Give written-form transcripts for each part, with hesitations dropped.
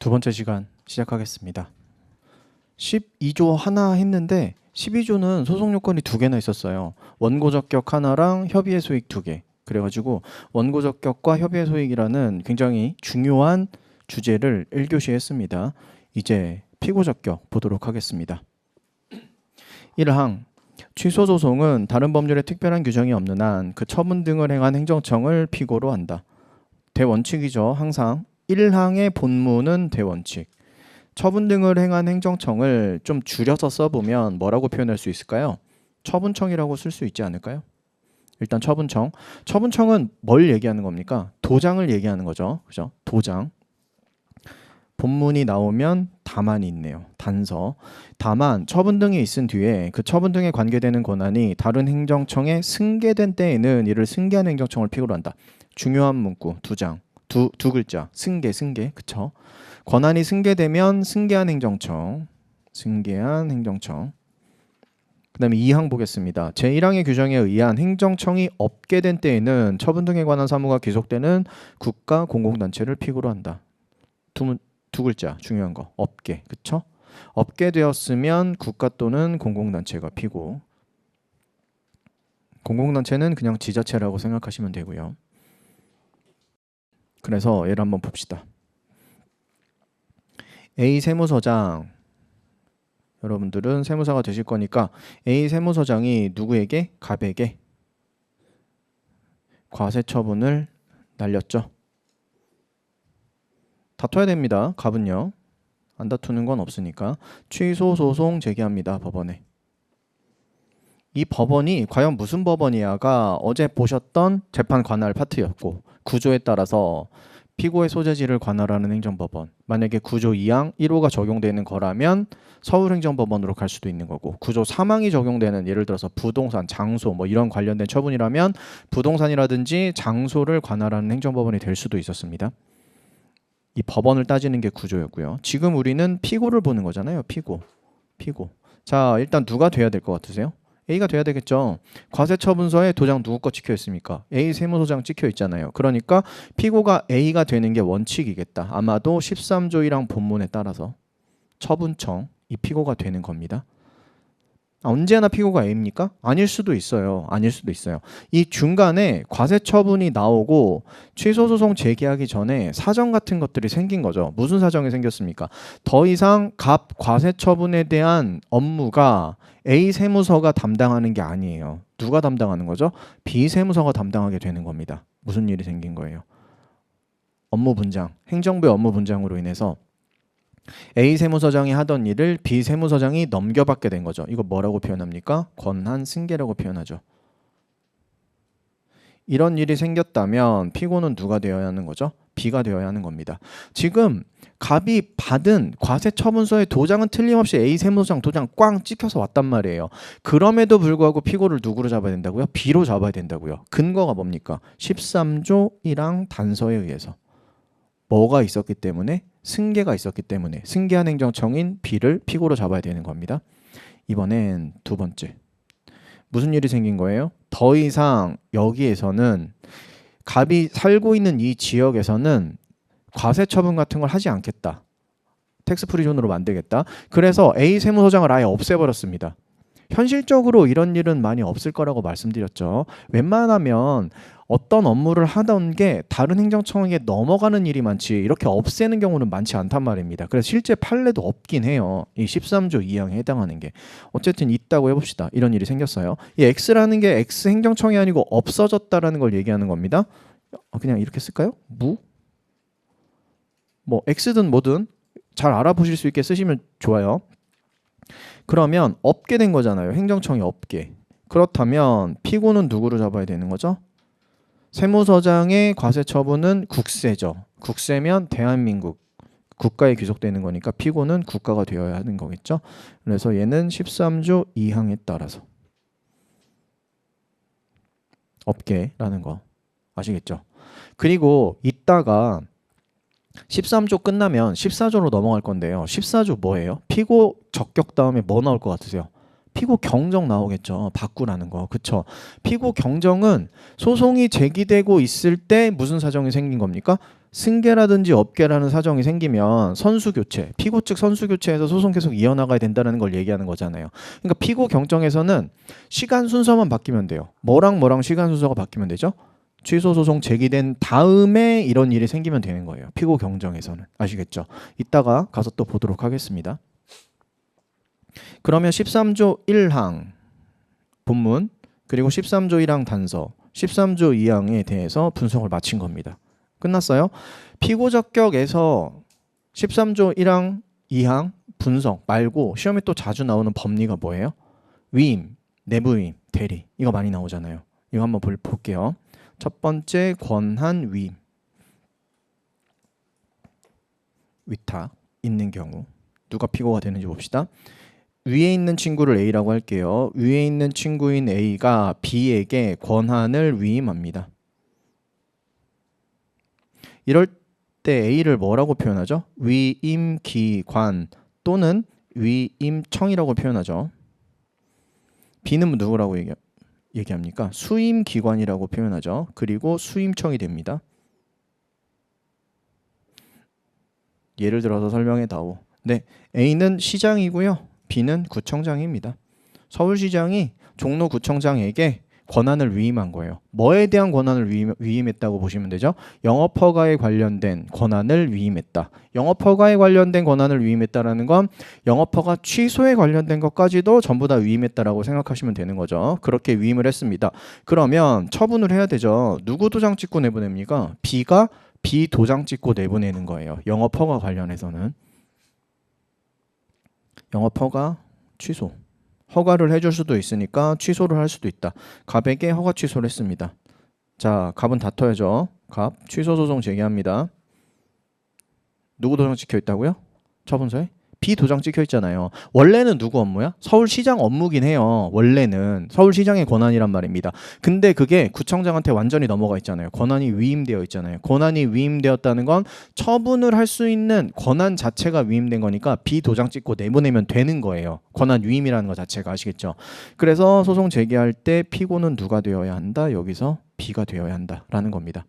두 번째 시간 시작하겠습니다. 12조 하나 했는데 12조는 소송 요건이 두 개나 있었어요. 원고 적격 하나랑 협의의 소익 두 개. 그래가지고 원고 적격과 협의의 소익이라는 굉장히 중요한 주제를 1교시 했습니다. 이제 피고 적격 보도록 하겠습니다. 1항 취소 소송은 다른 법률에 특별한 규정이 없는 한 그 처분 등을 행한 행정청을 피고로 한다. 대원칙이죠. 항상 1항의 본문은 대원칙. 처분 등을 행한 행정청을 좀 줄여서 써보면 뭐라고 표현할 수 있을까요? 처분청이라고 쓸 수 있지 않을까요? 일단 처분청. 처분청은 뭘 얘기하는 겁니까? 도장을 얘기하는 거죠. 그죠? 도장. 본문이 나오면 다만이 있네요. 단서. 다만 처분 등이 있은 뒤에 그 처분 등에 관계되는 권한이 다른 행정청에 승계된 때에는 이를 승계한 행정청을 피고로 한다. 중요한 문구 두 장. 두 글자. 승계. 그쵸? 권한이 승계되면 승계한 행정청. 그 다음에 2항 보겠습니다. 제1항의 규정에 의한 행정청이 없게 된 때에는 처분 등에 관한 사무가 귀속되는 국가 공공단체를 피고로 한다. 두 글자 중요한 거. 없게. 그쵸? 없게 되었으면 국가 또는 공공단체가 피고. 공공단체는 그냥 지자체라고 생각하시면 되고요. 그래서 얘를 한번 봅시다. A 세무서장, 여러분들은 세무사가 되실 거니까 A 세무서장이 누구에게? 갑에게 과세 처분을 날렸죠. 다퉈야 됩니다. 갑은요. 안 다투는 건 없으니까 취소 소송 제기합니다. 법원에. 이 법원이 과연 무슨 법원이야가 어제 보셨던 재판 관할 파트였고, 구조에 따라서 피고의 소재지를 관할하는 행정법원. 만약에 구조 2항 1호가 적용되는 거라면 서울행정법원으로 갈 수도 있는 거고, 구조 3항이 적용되는 예를 들어서 부동산, 장소 뭐 이런 관련된 처분이라면 부동산이라든지 장소를 관할하는 행정법원이 될 수도 있었습니다. 이 법원을 따지는 게 구조였고요. 지금 우리는 피고를 보는 거잖아요. 피고. 자, 일단 누가 돼야 될 것 같으세요? A가 돼야 되겠죠. 과세처분서에 도장 누구 거 찍혀 있습니까? A 세무서장 찍혀 있잖아요. 그러니까 피고가 A가 되는 게 원칙이겠다. 아마도 13조 1항 본문에 따라서 처분청 이 피고가 되는 겁니다. 언제나 피고가 A입니까? 아닐 수도 있어요. 이 중간에 과세처분이 나오고 취소소송 제기하기 전에 사정 같은 것들이 생긴 거죠. 무슨 사정이 생겼습니까? 더 이상 갑 과세처분에 대한 업무가 A 세무서가 담당하는 게 아니에요. 누가 담당하는 거죠? B 세무서가 담당하게 되는 겁니다. 무슨 일이 생긴 거예요? 업무 분장, 행정부의 업무 분장으로 인해서 A 세무서장이 하던 일을 B 세무서장이 넘겨받게 된 거죠. 이거 뭐라고 표현합니까? 권한 승계라고 표현하죠. 이런 일이 생겼다면 피고는 누가 되어야 하는 거죠? B가 되어야 하는 겁니다. 지금 갑이 받은 과세처분서의 도장은 틀림없이 A 세무서장 도장 꽝 찍혀서 왔단 말이에요. 그럼에도 불구하고 피고를 누구로 잡아야 된다고요? B로 잡아야 된다고요. 근거가 뭡니까? 13조 1항 단서에 의해서. 뭐가 있었기 때문에? 승계가 있었기 때문에 승계한 행정청인 B를 피고로 잡아야 되는 겁니다. 이번엔 두 번째. 무슨 일이 생긴 거예요? 더 이상 여기에서는 갑이 살고 있는 이 지역에서는 과세 처분 같은 걸 하지 않겠다. 텍스 프리존으로 만들겠다. 그래서 A 세무서장을 아예 없애버렸습니다. 현실적으로 이런 일은 많이 없을 거라고 말씀드렸죠. 웬만하면 어떤 업무를 하던 게 다른 행정청에게 넘어가는 일이 많지 이렇게 없애는 경우는 많지 않단 말입니다. 그래서 실제 판례도 없긴 해요. 이 13조 2항에 해당하는 게. 어쨌든 있다고 해봅시다. 이런 일이 생겼어요. 이 X라는 게 X 행정청이 아니고 없어졌다라는 걸 얘기하는 겁니다. 그냥 이렇게 쓸까요? 뭐 X든 뭐든 잘 알아보실 수 있게 쓰시면 좋아요. 그러면 없게 된 거잖아요. 행정청이 없게. 그렇다면 피고는 누구로 잡아야 되는 거죠? 세무서장의 과세 처분은 국세죠. 국세면 대한민국 국가에 귀속되는 거니까 피고는 국가가 되어야 하는 거겠죠. 그래서 얘는 13조 2항에 따라서 없게라는 거 아시겠죠? 그리고 이따가 13조 끝나면 14조로 넘어갈 건데요. 14조 뭐예요? 피고 적격 다음에 뭐 나올 것 같으세요? 피고 경정 나오겠죠. 바꾸라는 거. 그쵸? 피고 경정은 소송이 제기되고 있을 때 무슨 사정이 생긴 겁니까? 승계라든지 업계라는 사정이 생기면 선수교체, 피고 측 선수교체해서 소송 계속 이어나가야 된다는 걸 얘기하는 거잖아요. 그러니까 피고 경정에서는 시간 순서만 바뀌면 돼요. 뭐랑 뭐랑 시간 순서가 바뀌면 되죠? 취소 소송 제기된 다음에 이런 일이 생기면 되는 거예요. 피고 경정에서는. 아시겠죠? 이따가 가서 또 보도록 하겠습니다. 그러면 13조 1항 본문 그리고 13조 1항 단서 13조 2항에 대해서 분석을 마친 겁니다. 끝났어요. 피고적격에서 13조 1항 2항 분석 말고 시험에 또 자주 나오는 법리가 뭐예요? 위임, 내부위임, 대리 이거 많이 나오잖아요. 이거 한번 볼게요. 첫 번째 권한 위임 위탁 있는 경우 누가 피고가 되는지 봅시다. 위에 있는 친구를 A라고 할게요. 위에 있는 친구인 A가 B에게 권한을 위임합니다. 이럴 때 A를 뭐라고 표현하죠? 위임기관 또는 위임청이라고 표현하죠. B는 누구라고 얘기합니까? 수임기관이라고 표현하죠. 그리고 수임청이 됩니다. 예를 들어서 설명해다오. 네, A는 시장이고요. B는 구청장입니다. 서울시장이 종로구청장에게 권한을 위임한 거예요. 뭐에 대한 권한을 위임했다고 보시면 되죠. 영업허가에 관련된 권한을 위임했다. 영업허가에 관련된 권한을 위임했다라는 건 영업허가 취소에 관련된 것까지도 전부 다 위임했다라고 생각하시면 되는 거죠. 그렇게 위임을 했습니다. 그러면 처분을 해야 되죠. 누구 도장 찍고 내보냅니까? B가 B 도장 찍고 내보내는 거예요. 영업허가 관련해서는. 영업허가 취소. 허가를 해줄 수도 있으니까 취소를 할 수도 있다. 갑에게 허가 취소를 했습니다. 자, 갑은 다퉈야죠. 갑 취소 소송 제기합니다. 누구 도장 찍혀 있다고요? 처분서에? B 도장 찍혀 있잖아요. 원래는 누구 업무야? 서울시장 업무긴 해요. 원래는 서울시장의 권한이란 말입니다. 근데 그게 구청장한테 완전히 넘어가 있잖아요. 권한이 위임되어 있잖아요. 권한이 위임되었다는 건 처분을 할 수 있는 권한 자체가 위임된 거니까 B 도장 찍고 내보내면 되는 거예요. 권한 위임이라는 것 자체가. 아시겠죠? 그래서 소송 제기할 때 피고는 누가 되어야 한다? 여기서 B가 되어야 한다라는 겁니다.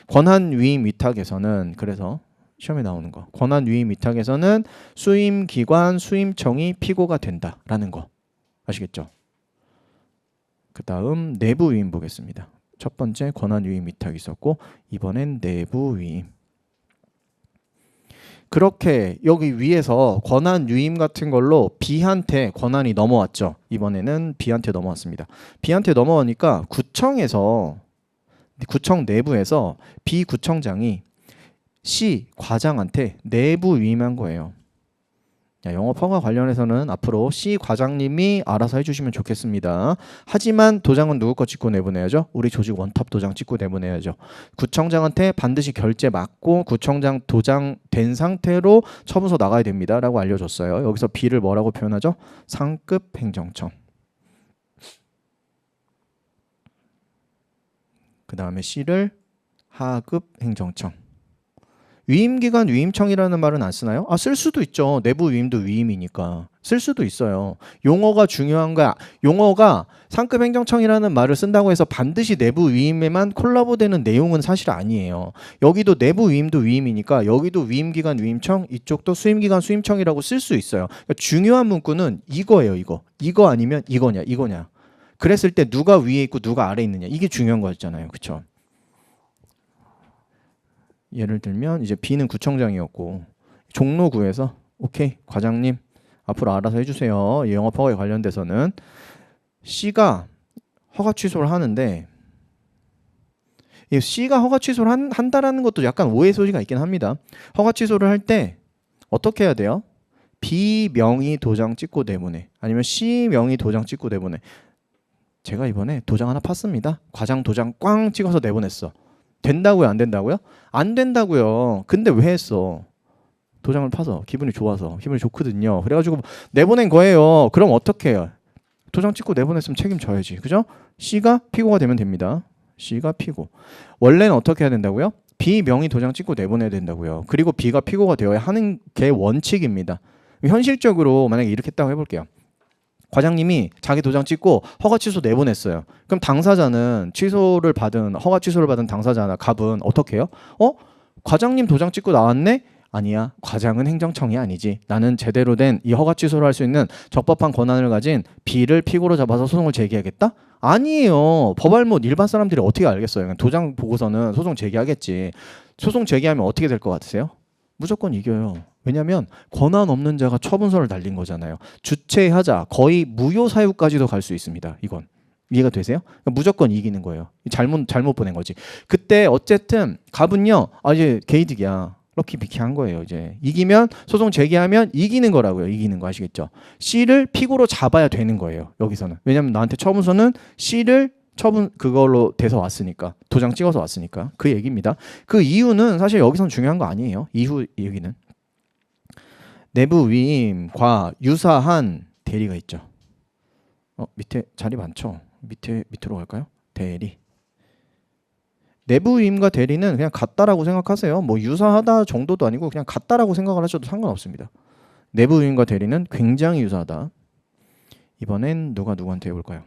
권한 위임 위탁에서는 그래서 시험에 나오는 거. 권한 위임 위탁에서는 수임기관, 수임청이 피고가 된다라는 거. 아시겠죠? 그 다음 내부 위임 보겠습니다. 첫 번째 권한 위임 위탁이 있었고 이번엔 내부 위임. 그렇게 여기 위에서 권한 위임 같은 걸로 B한테 권한이 넘어왔죠. 이번에는 B한테 넘어왔습니다. B한테 넘어오니까 구청 내부에서 B 구청장이 C 과장한테 내부 위임한 거예요. 영업허가 관련해서는 앞으로 C 과장님이 알아서 해주시면 좋겠습니다. 하지만 도장은 누구 거 찍고 내보내야죠? 우리 조직 원탑 도장 찍고 내보내야죠. 구청장한테 반드시 결제 맞고 구청장 도장 된 상태로 처분서 나가야 됩니다. 라고 알려줬어요. 여기서 B를 뭐라고 표현하죠? 상급 행정청. 그 다음에 C를 하급 행정청. 위임기관 위임청이라는 말은 안 쓰나요? 쓸 수도 있죠. 내부 위임도 위임이니까. 쓸 수도 있어요. 용어가 중요한 거야. 용어가 상급 행정청이라는 말을 쓴다고 해서 반드시 내부 위임에만 콜라보되는 내용은 사실 아니에요. 여기도 내부 위임도 위임이니까 여기도 위임기관 위임청, 이쪽도 수임기관 수임청이라고 쓸 수 있어요. 그러니까 중요한 문구는 이거예요. 이거 아니면 이거냐. 그랬을 때 누가 위에 있고 누가 아래에 있느냐. 이게 중요한 거였잖아요. 그렇죠? 예를 들면 이제 B는 구청장이었고 종로구에서 오케이 과장님 앞으로 알아서 해주세요. 영업허가에 관련돼서는 C가 허가 취소를 하는데 C가 허가 취소를 한다라는 것도 약간 오해 소지가 있긴 합니다. 허가 취소를 할 때 어떻게 해야 돼요? B 명의 도장 찍고 내보내 아니면 C 명의 도장 찍고 내보내. 제가 이번에 도장 하나 팠습니다. 과장 도장 꽝 찍어서 내보냈어. 된다고요? 안 된다고요? 안 된다고요. 근데 왜 했어? 도장을 파서 기분이 좋아서 기분이 좋거든요. 그래가지고 내보낸 거예요. 그럼 어떻게 해요? 도장 찍고 내보냈으면 책임져야지. 그죠? C가 피고가 되면 됩니다. C가 피고. 원래는 어떻게 해야 된다고요? B 명의 도장 찍고 내보내야 된다고요. 그리고 B가 피고가 되어야 하는 게 원칙입니다. 현실적으로 만약에 이렇게 했다고 해볼게요. 과장님이 자기 도장 찍고 허가 취소 내보냈어요. 그럼 당사자는 허가 취소를 받은 당사자나 갑은 어떻게 해요? 과장님 도장 찍고 나왔네? 아니야. 과장은 행정청이 아니지. 나는 제대로 된 이 허가 취소를 할 수 있는 적법한 권한을 가진 B를 피고로 잡아서 소송을 제기하겠다? 아니에요. 법알못 일반 사람들이 어떻게 알겠어요? 그냥 도장 보고서는 소송 제기하겠지. 소송 제기하면 어떻게 될 것 같으세요? 무조건 이겨요. 왜냐하면 권한 없는 자가 처분서를 날린 거잖아요. 주체하자 거의 무효 사유까지도 갈 수 있습니다. 이건 이해가 되세요? 그러니까 무조건 이기는 거예요. 잘못 보낸 거지. 그때 어쨌든 갑은요. 이제 개이득이야. 럭키 비키한 거예요. 이제 이기면 소송 제기하면 이기는 거라고요. 이기는 거 아시겠죠? C를 피고로 잡아야 되는 거예요. 여기서는. 왜냐면 나한테 처분서는 C를 처분 그걸로 돼서 왔으니까 도장 찍어서 왔으니까 그 얘기입니다. 그 이유는 사실 여기선 중요한 거 아니에요. 이후 얘기는 내부 위임과 유사한 대리가 있죠. 밑에 자리 많죠. 밑으로 갈까요? 대리. 내부 위임과 대리는 그냥 같다라고 생각하세요. 뭐 유사하다 정도도 아니고 그냥 같다라고 생각을 하셔도 상관없습니다. 내부 위임과 대리는 굉장히 유사하다. 이번엔 누가 누구한테 해볼까요?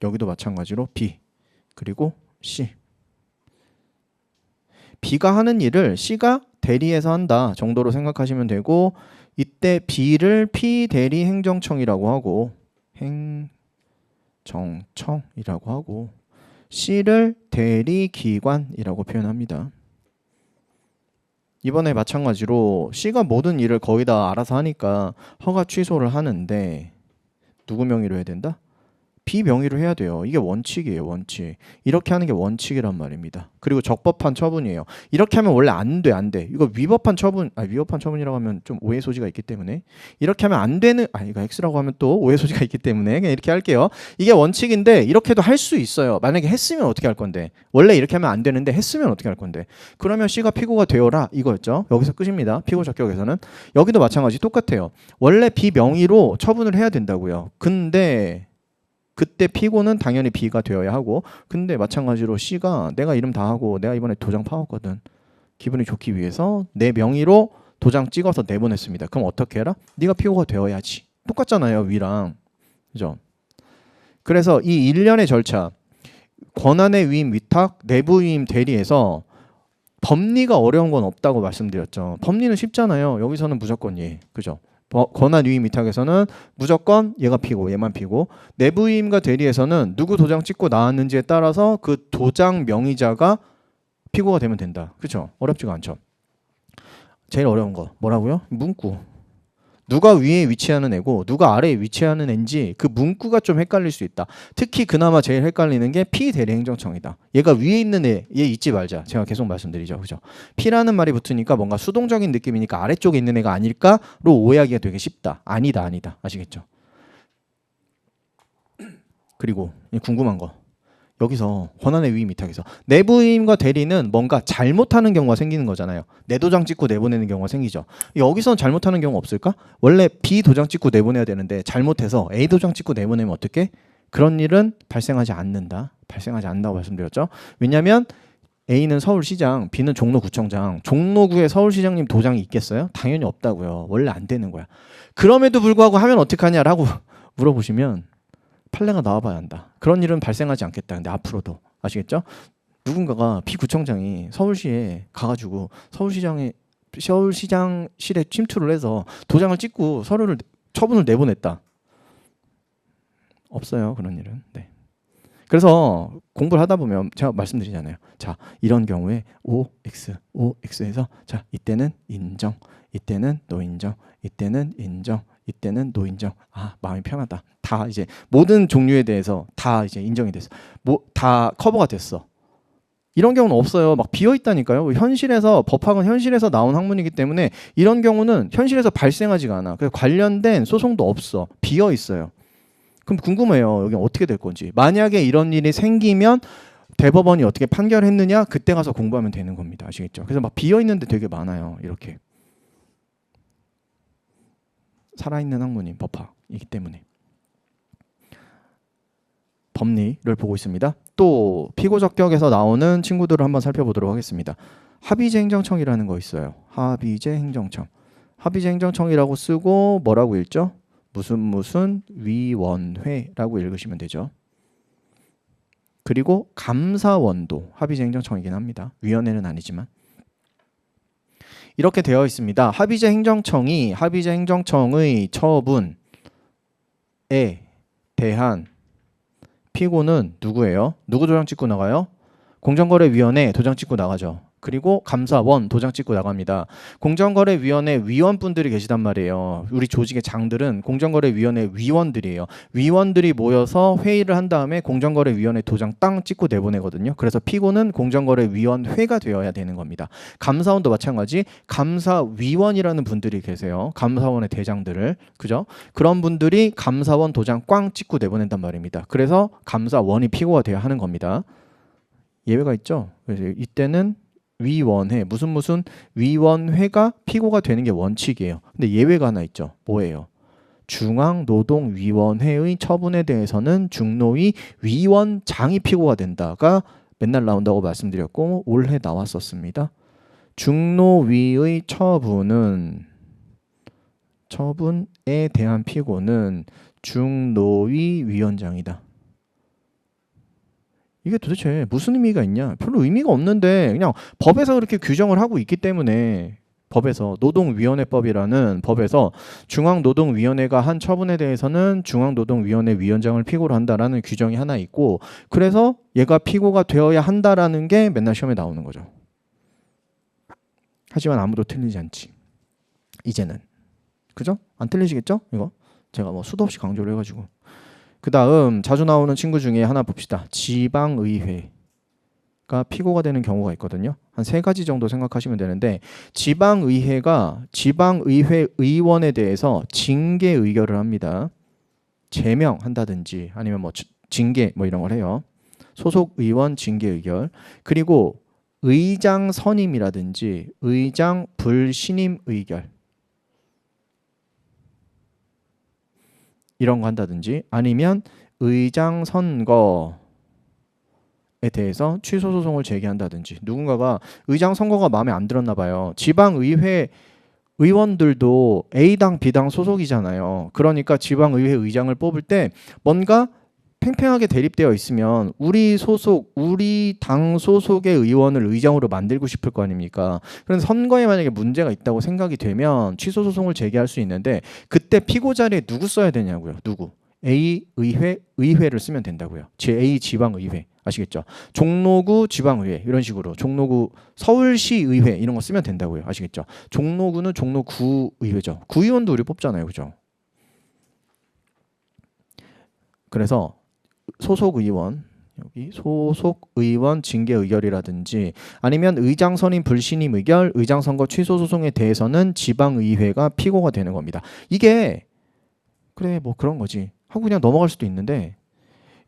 여기도 마찬가지로 B 그리고 C. B가 하는 일을 C가 대리해서 한다 정도로 생각하시면 되고 이때 B를 피대리 행정청이라고 하고 행정청이라고 하고 C를 대리기관이라고 표현합니다. 이번에 마찬가지로 C가 모든 일을 거의 다 알아서 하니까 허가 취소를 하는데 누구 명의로 해야 된다? B 명의로 해야 돼요. 이게 원칙이에요. 원칙. 이렇게 하는 게 원칙이란 말입니다. 그리고 적법한 처분이에요. 이렇게 하면 원래 안 돼. 이거 위법한 처분이라고 하면 좀 오해 소지가 있기 때문에 이렇게 하면 안 되는 이거 X라고 하면 또 오해 소지가 있기 때문에 그냥 이렇게 할게요. 이게 원칙인데 이렇게도 할 수 있어요. 만약에 했으면 어떻게 할 건데? 원래 이렇게 하면 안 되는데 했으면 어떻게 할 건데? 그러면 C가 피고가 되어라 이거였죠. 여기서 끝입니다. 피고 적격에서는. 여기도 마찬가지 똑같아요. 원래 B 명의로 처분을 해야 된다고요. 근데 그때 피고는 당연히 B가 되어야 하고 근데 마찬가지로 C가 내가 이름 다 하고 내가 이번에 도장 파왔거든. 기분이 좋기 위해서 내 명의로 도장 찍어서 내보냈습니다. 그럼 어떻게 해라? 네가 피고가 되어야지. 똑같잖아요. 위랑. 그죠? 그래서 이 일련의 절차 권한의 위임 위탁 내부 위임 대리에서 법리가 어려운 건 없다고 말씀드렸죠. 법리는 쉽잖아요. 여기서는 무조건 예. 그죠? 권한 위임 위탁에서는 무조건 얘가 피고 얘만 피고 내부 위임과 대리에서는 누구 도장 찍고 나왔는지에 따라서 그 도장 명의자가 피고가 되면 된다. 그렇죠? 어렵지가 않죠. 제일 어려운 거 뭐라고요? 문구. 누가 위에 위치하는 애고 누가 아래에 위치하는 애인지 그 문구가 좀 헷갈릴 수 있다. 특히 그나마 제일 헷갈리는 게 피대리행정청이다. 얘가 위에 있는 애, 얘 잊지 말자. 제가 계속 말씀드리죠. 그죠? 피라는 말이 붙으니까 뭔가 수동적인 느낌이니까 아래쪽에 있는 애가 아닐까로 오해하기가 되게 쉽다. 아니다. 아시겠죠? 그리고 궁금한 거. 여기서 권한의 위임 위탁에서 내부 위임과 대리는 뭔가 잘못하는 경우가 생기는 거잖아요. 내 도장 찍고 내보내는 경우가 생기죠. 여기서는 잘못하는 경우 없을까? 원래 B 도장 찍고 내보내야 되는데 잘못해서 A 도장 찍고 내보내면 어떻게? 그런 일은 발생하지 않는다. 발생하지 않는다고 말씀드렸죠. 왜냐하면 A는 서울시장, B는 종로구청장. 종로구에 서울시장님 도장이 있겠어요? 당연히 없다고요. 원래 안 되는 거야. 그럼에도 불구하고 하면 어떡하냐라고 물어보시면 판례가 나와봐야 한다. 그런 일은 발생하지 않겠다. 근데 앞으로도 아시겠죠? 누군가가 비구청장이 서울시에 가가지고 서울시장실에 침투를 해서 도장을 찍고 처분을 내보냈다. 없어요. 그런 일은. 네. 그래서 공부를 하다 보면 제가 말씀드리잖아요. 자, 이런 경우에 OX에서 자, 이때는 인정, 이때는 노인정, 이때는 인정, 이때는 노인정. 마음이 편하다. 다 이제 모든 종류에 대해서 다 이제 인정이 됐어. 다 커버가 됐어. 이런 경우는 없어요. 막 비어 있다니까요. 현실에서 법학은 현실에서 나온 학문이기 때문에 이런 경우는 현실에서 발생하지가 않아. 그래서 관련된 소송도 없어. 비어 있어요. 그럼 궁금해요. 여기 어떻게 될 건지. 만약에 이런 일이 생기면 대법원이 어떻게 판결했느냐? 그때 가서 공부하면 되는 겁니다. 아시겠죠? 그래서 막 비어 있는데 되게 많아요. 이렇게. 살아있는 학문인 법학이기 때문에. 법리를 보고 있습니다. 또 피고적격에서 나오는 친구들을 한번 살펴보도록 하겠습니다. 합의제 행정청이라는 거 있어요. 합의제 행정청. 합의제 행정청이라고 쓰고 뭐라고 읽죠? 무슨 위원회라고 읽으시면 되죠. 그리고 감사원도 합의제 행정청이긴 합니다. 위원회는 아니지만. 이렇게 되어 있습니다. 합의제 행정청의 처분에 대한 피고는 누구예요? 누구 도장 찍고 나가요? 공정거래위원회 도장 찍고 나가죠. 그리고 감사원 도장 찍고 나갑니다. 공정거래위원회 위원분들이 계시단 말이에요. 우리 조직의 장들은 공정거래위원회 위원들이에요. 위원들이 모여서 회의를 한 다음에 공정거래위원회 도장 땅 찍고 내보내거든요. 그래서 피고는 공정거래위원회가 되어야 되는 겁니다. 감사원도 마찬가지. 감사위원이라는 분들이 계세요. 감사원의 대장들을. 그죠? 그런 분들이 감사원 도장 꽝 찍고 내보낸단 말입니다. 그래서 감사원이 피고가 되어야 하는 겁니다. 예외가 있죠. 그래서 이때는 위원회 무슨 위원회가 피고가 되는 게 원칙이에요. 근데 예외가 하나 있죠. 뭐예요? 중앙노동위원회의 처분에 대해서는 중노위 위원장이 피고가 된다가 맨날 나온다고 말씀드렸고 올해 나왔었습니다. 중노위의 처분에 대한 피고는 중노위 위원장이다. 이게 도대체 무슨 의미가 있냐? 별로 의미가 없는데 그냥 법에서 그렇게 규정을 하고 있기 때문에 법에서 노동위원회법이라는 법에서 중앙노동위원회가 한 처분에 대해서는 중앙노동위원회 위원장을 피고로 한다라는 규정이 하나 있고 그래서 얘가 피고가 되어야 한다라는 게 맨날 시험에 나오는 거죠. 하지만 아무도 틀리지 않지. 이제는. 그죠? 안 틀리시겠죠? 이거? 제가 뭐 수도 없이 강조를 해가지고. 그 다음 자주 나오는 친구 중에 하나 봅시다. 지방의회가 피고가 되는 경우가 있거든요. 한 3가지 정도 생각하시면 되는데 지방의회가 지방의회 의원에 대해서 징계 의결을 합니다. 제명한다든지 아니면 뭐 징계 뭐 이런 걸 해요. 소속 의원 징계 의결. 그리고 의장 선임이라든지 의장 불신임 의결 이런 거 한다든지 아니면 의장 선거에 대해서 취소 소송을 제기한다든지 누군가가 의장 선거가 마음에 안 들었나 봐요. 지방의회 의원들도 A당 B당 소속이잖아요. 그러니까 지방의회 의장을 뽑을 때 뭔가 팽팽하게 대립되어 있으면 우리 당 소속의 의원을 의장으로 만들고 싶을 거 아닙니까? 그래서 선거에 만약에 문제가 있다고 생각이 되면 취소 소송을 제기할 수 있는데 그때 피고 자리에 누구 써야 되냐고요. 누구? A 의회를 쓰면 된다고요. A 지방의회 아시겠죠? 종로구 지방의회 이런 식으로 종로구 서울시의회 이런 거 쓰면 된다고요. 아시겠죠? 종로구는 종로구의회죠. 구의원도 우리 뽑잖아요. 그죠? 그래서 소속 의원 여기 소속 의원 징계 의결이라든지 아니면 의장 선임 불신임 의결, 의장 선거 취소 소송에 대해서는 지방의회가 피고가 되는 겁니다. 이게 그래 뭐 그런 거지 하고 그냥 넘어갈 수도 있는데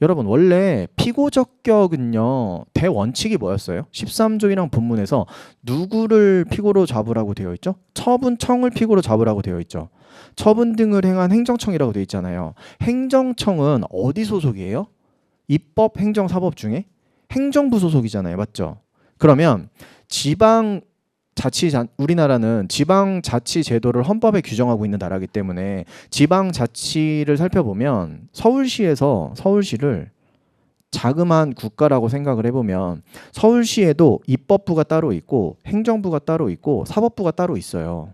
여러분 원래 피고 적격은요 대원칙이 뭐였어요? 13조이랑 본문에서 누구를 피고로 잡으라고 되어 있죠? 처분청을 피고로 잡으라고 되어 있죠. 처분 등을 행한 행정청이라고 되어 있잖아요. 행정청은 어디 소속이에요? 입법, 행정, 사법 중에 행정부 소속이잖아요. 맞죠? 그러면 우리나라는 지방자치 제도를 헌법에 규정하고 있는 나라이기 때문에 지방자치를 살펴보면 서울시를 자그마한 국가라고 생각을 해보면 서울시에도 입법부가 따로 있고 행정부가 따로 있고 사법부가 따로 있어요.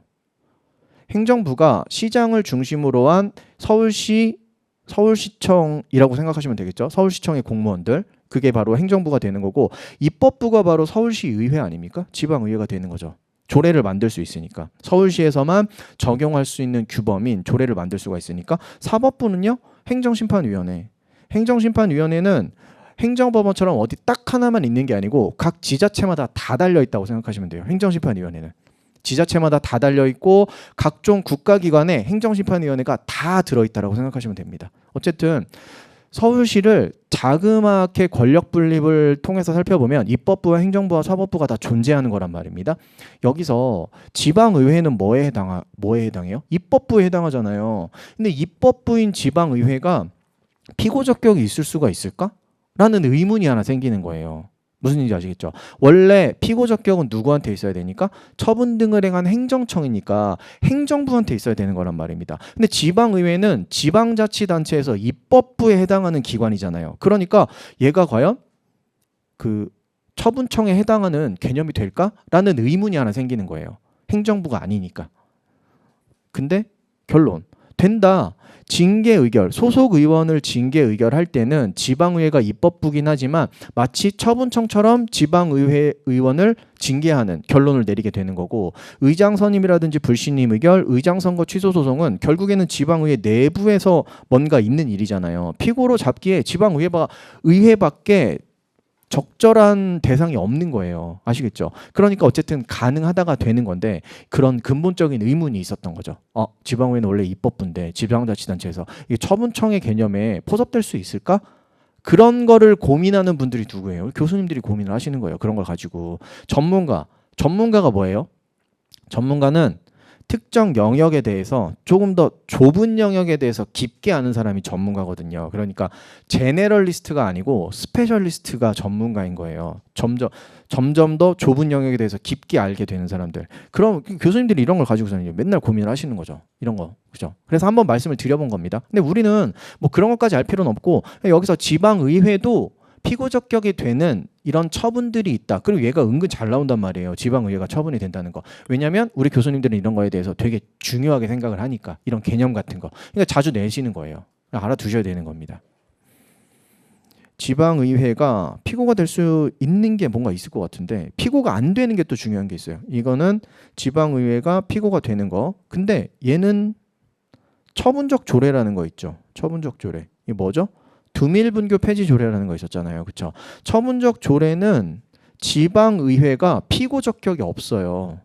행정부가 시장을 중심으로 한 서울시청이라고 생각하시면 되겠죠. 서울시청의 공무원들. 그게 바로 행정부가 되는 거고 입법부가 바로 서울시의회 아닙니까? 지방의회가 되는 거죠. 조례를 만들 수 있으니까. 서울시에서만 적용할 수 있는 규범인 조례를 만들 수가 있으니까. 사법부는요. 행정심판위원회. 행정심판위원회는 행정법원처럼 어디 딱 하나만 있는 게 아니고 각 지자체마다 다 달려있다고 생각하시면 돼요. 행정심판위원회는. 지자체마다 다 달려있고 각종 국가기관에 행정심판위원회가 다 들어있다고 생각하시면 됩니다. 어쨌든 서울시를 자그맣게 권력 분립을 통해서 살펴보면 입법부와 행정부와 사법부가 다 존재하는 거란 말입니다. 여기서 지방의회는 뭐에 해당해요? 입법부에 해당하잖아요. 근데 입법부인 지방의회가 피고 적격이 있을 수가 있을까? 라는 의문이 하나 생기는 거예요. 무슨 얘기인지 아시겠죠? 원래 피고 적격은 누구한테 있어야 되니까 처분 등을 행한 행정청이니까 행정부한테 있어야 되는 거란 말입니다. 근데 지방의회는 지방자치단체에서 입법부에 해당하는 기관이잖아요. 그러니까 얘가 과연 그 처분청에 해당하는 개념이 될까라는 의문이 하나 생기는 거예요. 행정부가 아니니까. 근데 결론 된다. 징계 의결, 소속 의원을 징계 의결할 때는 지방의회가 입법부긴 하지만 마치 처분청처럼 지방의회 의원을 징계하는 결론을 내리게 되는 거고, 의장 선임이라든지 불신임 의결, 의장 선거 취소 소송은 결국에는 지방의회 내부에서 뭔가 있는 일이잖아요. 피고로 잡기에 지방의회밖에 적절한 대상이 없는 거예요. 아시겠죠? 그러니까 어쨌든 가능하다가 되는 건데, 그런 근본적인 의문이 있었던 거죠. 지방의회는 원래 입법부인데 지방자치단체에서 이게 처분청의 개념에 포섭될 수 있을까? 그런 거를 고민하는 분들이 누구예요? 교수님들이 고민을 하시는 거예요. 그런 걸 가지고. 전문가가 뭐예요? 전문가는 특정 영역에 대해서 조금 더 좁은 영역에 대해서 깊게 아는 사람이 전문가거든요. 그러니까 제네럴리스트가 아니고 스페셜리스트가 전문가인 거예요. 점점 더 좁은 영역에 대해서 깊게 알게 되는 사람들. 그럼 교수님들이 이런 걸 가지고서는 맨날 고민을 하시는 거죠. 이런 거. 그죠? 그래서 한번 말씀을 드려본 겁니다. 근데 우리는 뭐 그런 것까지 알 필요는 없고, 여기서 지방의회도 피고 적격이 되는 이런 처분들이 있다. 그리고 얘가 은근 잘 나온단 말이에요. 지방의회가 처분이 된다는 거. 왜냐하면 우리 교수님들은 이런 거에 대해서 되게 중요하게 생각을 하니까, 이런 개념 같은 거. 그러니까 자주 내시는 거예요. 알아두셔야 되는 겁니다. 지방의회가 피고가 될 수 있는 게 뭔가 있을 것 같은데, 피고가 안 되는 게 또 중요한 게 있어요. 이거는 지방의회가 피고가 되는 거. 근데 얘는 처분적 조례라는 거 있죠. 처분적 조례. 이게 뭐죠? 두밀분교 폐지 조례라는 거 있었잖아요. 그렇죠? 처분적 조례는 지방의회가 피고 적격이 없어요.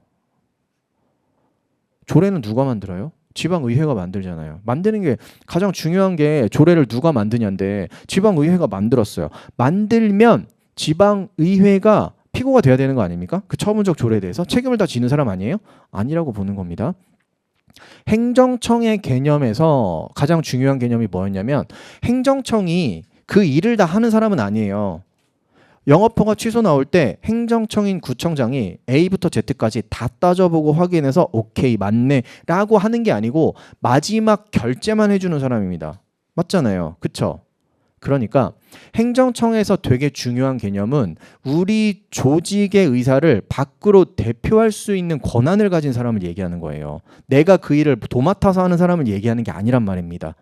조례는 누가 만들어요? 지방의회가 만들잖아요. 만드는 게 가장 중요한 게 조례를 누가 만드냐인데, 지방의회가 만들었어요. 만들면 지방의회가 피고가 돼야 되는 거 아닙니까? 그 처분적 조례에 대해서 책임을 다 지는 사람 아니에요? 아니라고 보는 겁니다. 행정청의 개념에서 가장 중요한 개념이 뭐였냐면, 행정청이 그 일을 다 하는 사람은 아니에요. 영업허가 취소 나올 때 행정청인 구청장이 A부터 Z까지 다 따져보고 확인해서 오케이 맞네 라고 하는 게 아니고 마지막 결재만 해주는 사람입니다. 맞잖아요. 그쵸? 그러니까 행정청에서 되게 중요한 개념은 우리 조직의 의사를 밖으로 대표할 수 있는 권한을 가진 사람을 얘기하는 거예요. 내가 그 일을 도맡아서 하는 사람을 얘기하는 게 아니란 말입니다.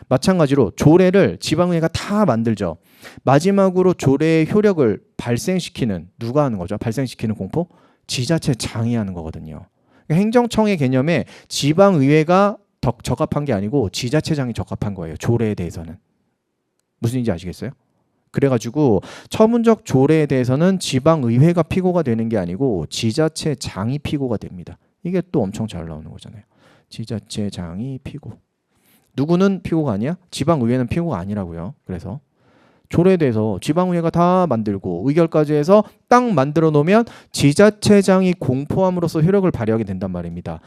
마찬가지로 조례를 지방의회가 다 만들죠. 마지막으로 조례의 효력을 발생시키는, 누가 하는 거죠? 발생시키는 공포? 지자체장이 하는 거거든요. 행정청의 개념에 지방의회가 적합한 게 아니고 지자체장이 적합한 거예요. 조례에 대해서는. 무슨 얘기인지 아시겠어요? 그래가지고 처분적 조례에 대해서는 지방의회가 피고가 되는 게 아니고 지자체장이 피고가 됩니다. 이게 또 엄청 잘 나오는 거잖아요. 지자체장이 피고. 누구는 피고가 아니야? 지방의회는 피고가 아니라고요. 그래서 조례에 대해서 지방의회가 다 만들고 의결까지 해서 딱 만들어 놓으면 지자체장이 공포함으로써 효력을 발휘하게 된단 말입니다.